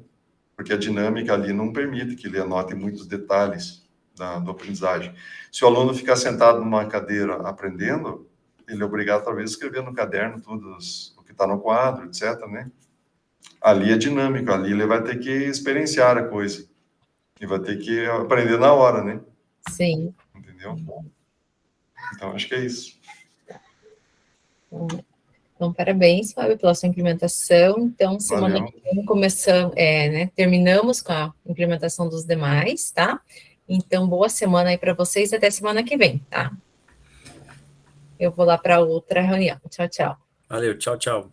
Porque a dinâmica ali não permite que ele anote muitos detalhes da aprendizagem. Se o aluno ficar sentado numa cadeira aprendendo, ele é obrigado, talvez, a escrever no caderno tudo o que está no quadro, etc., né? Ali é dinâmico, ali ele vai ter que experienciar a coisa. E vai ter que aprender na hora, né? Sim. Entendeu? Então, acho que é isso. Então, parabéns, Fábio, pela sua implementação. Então, semana que vem começamos, né, terminamos com a implementação dos demais, tá? Então, boa semana aí para vocês, até semana que vem, tá? Eu vou lá para outra reunião. Tchau, tchau. Valeu, tchau, tchau.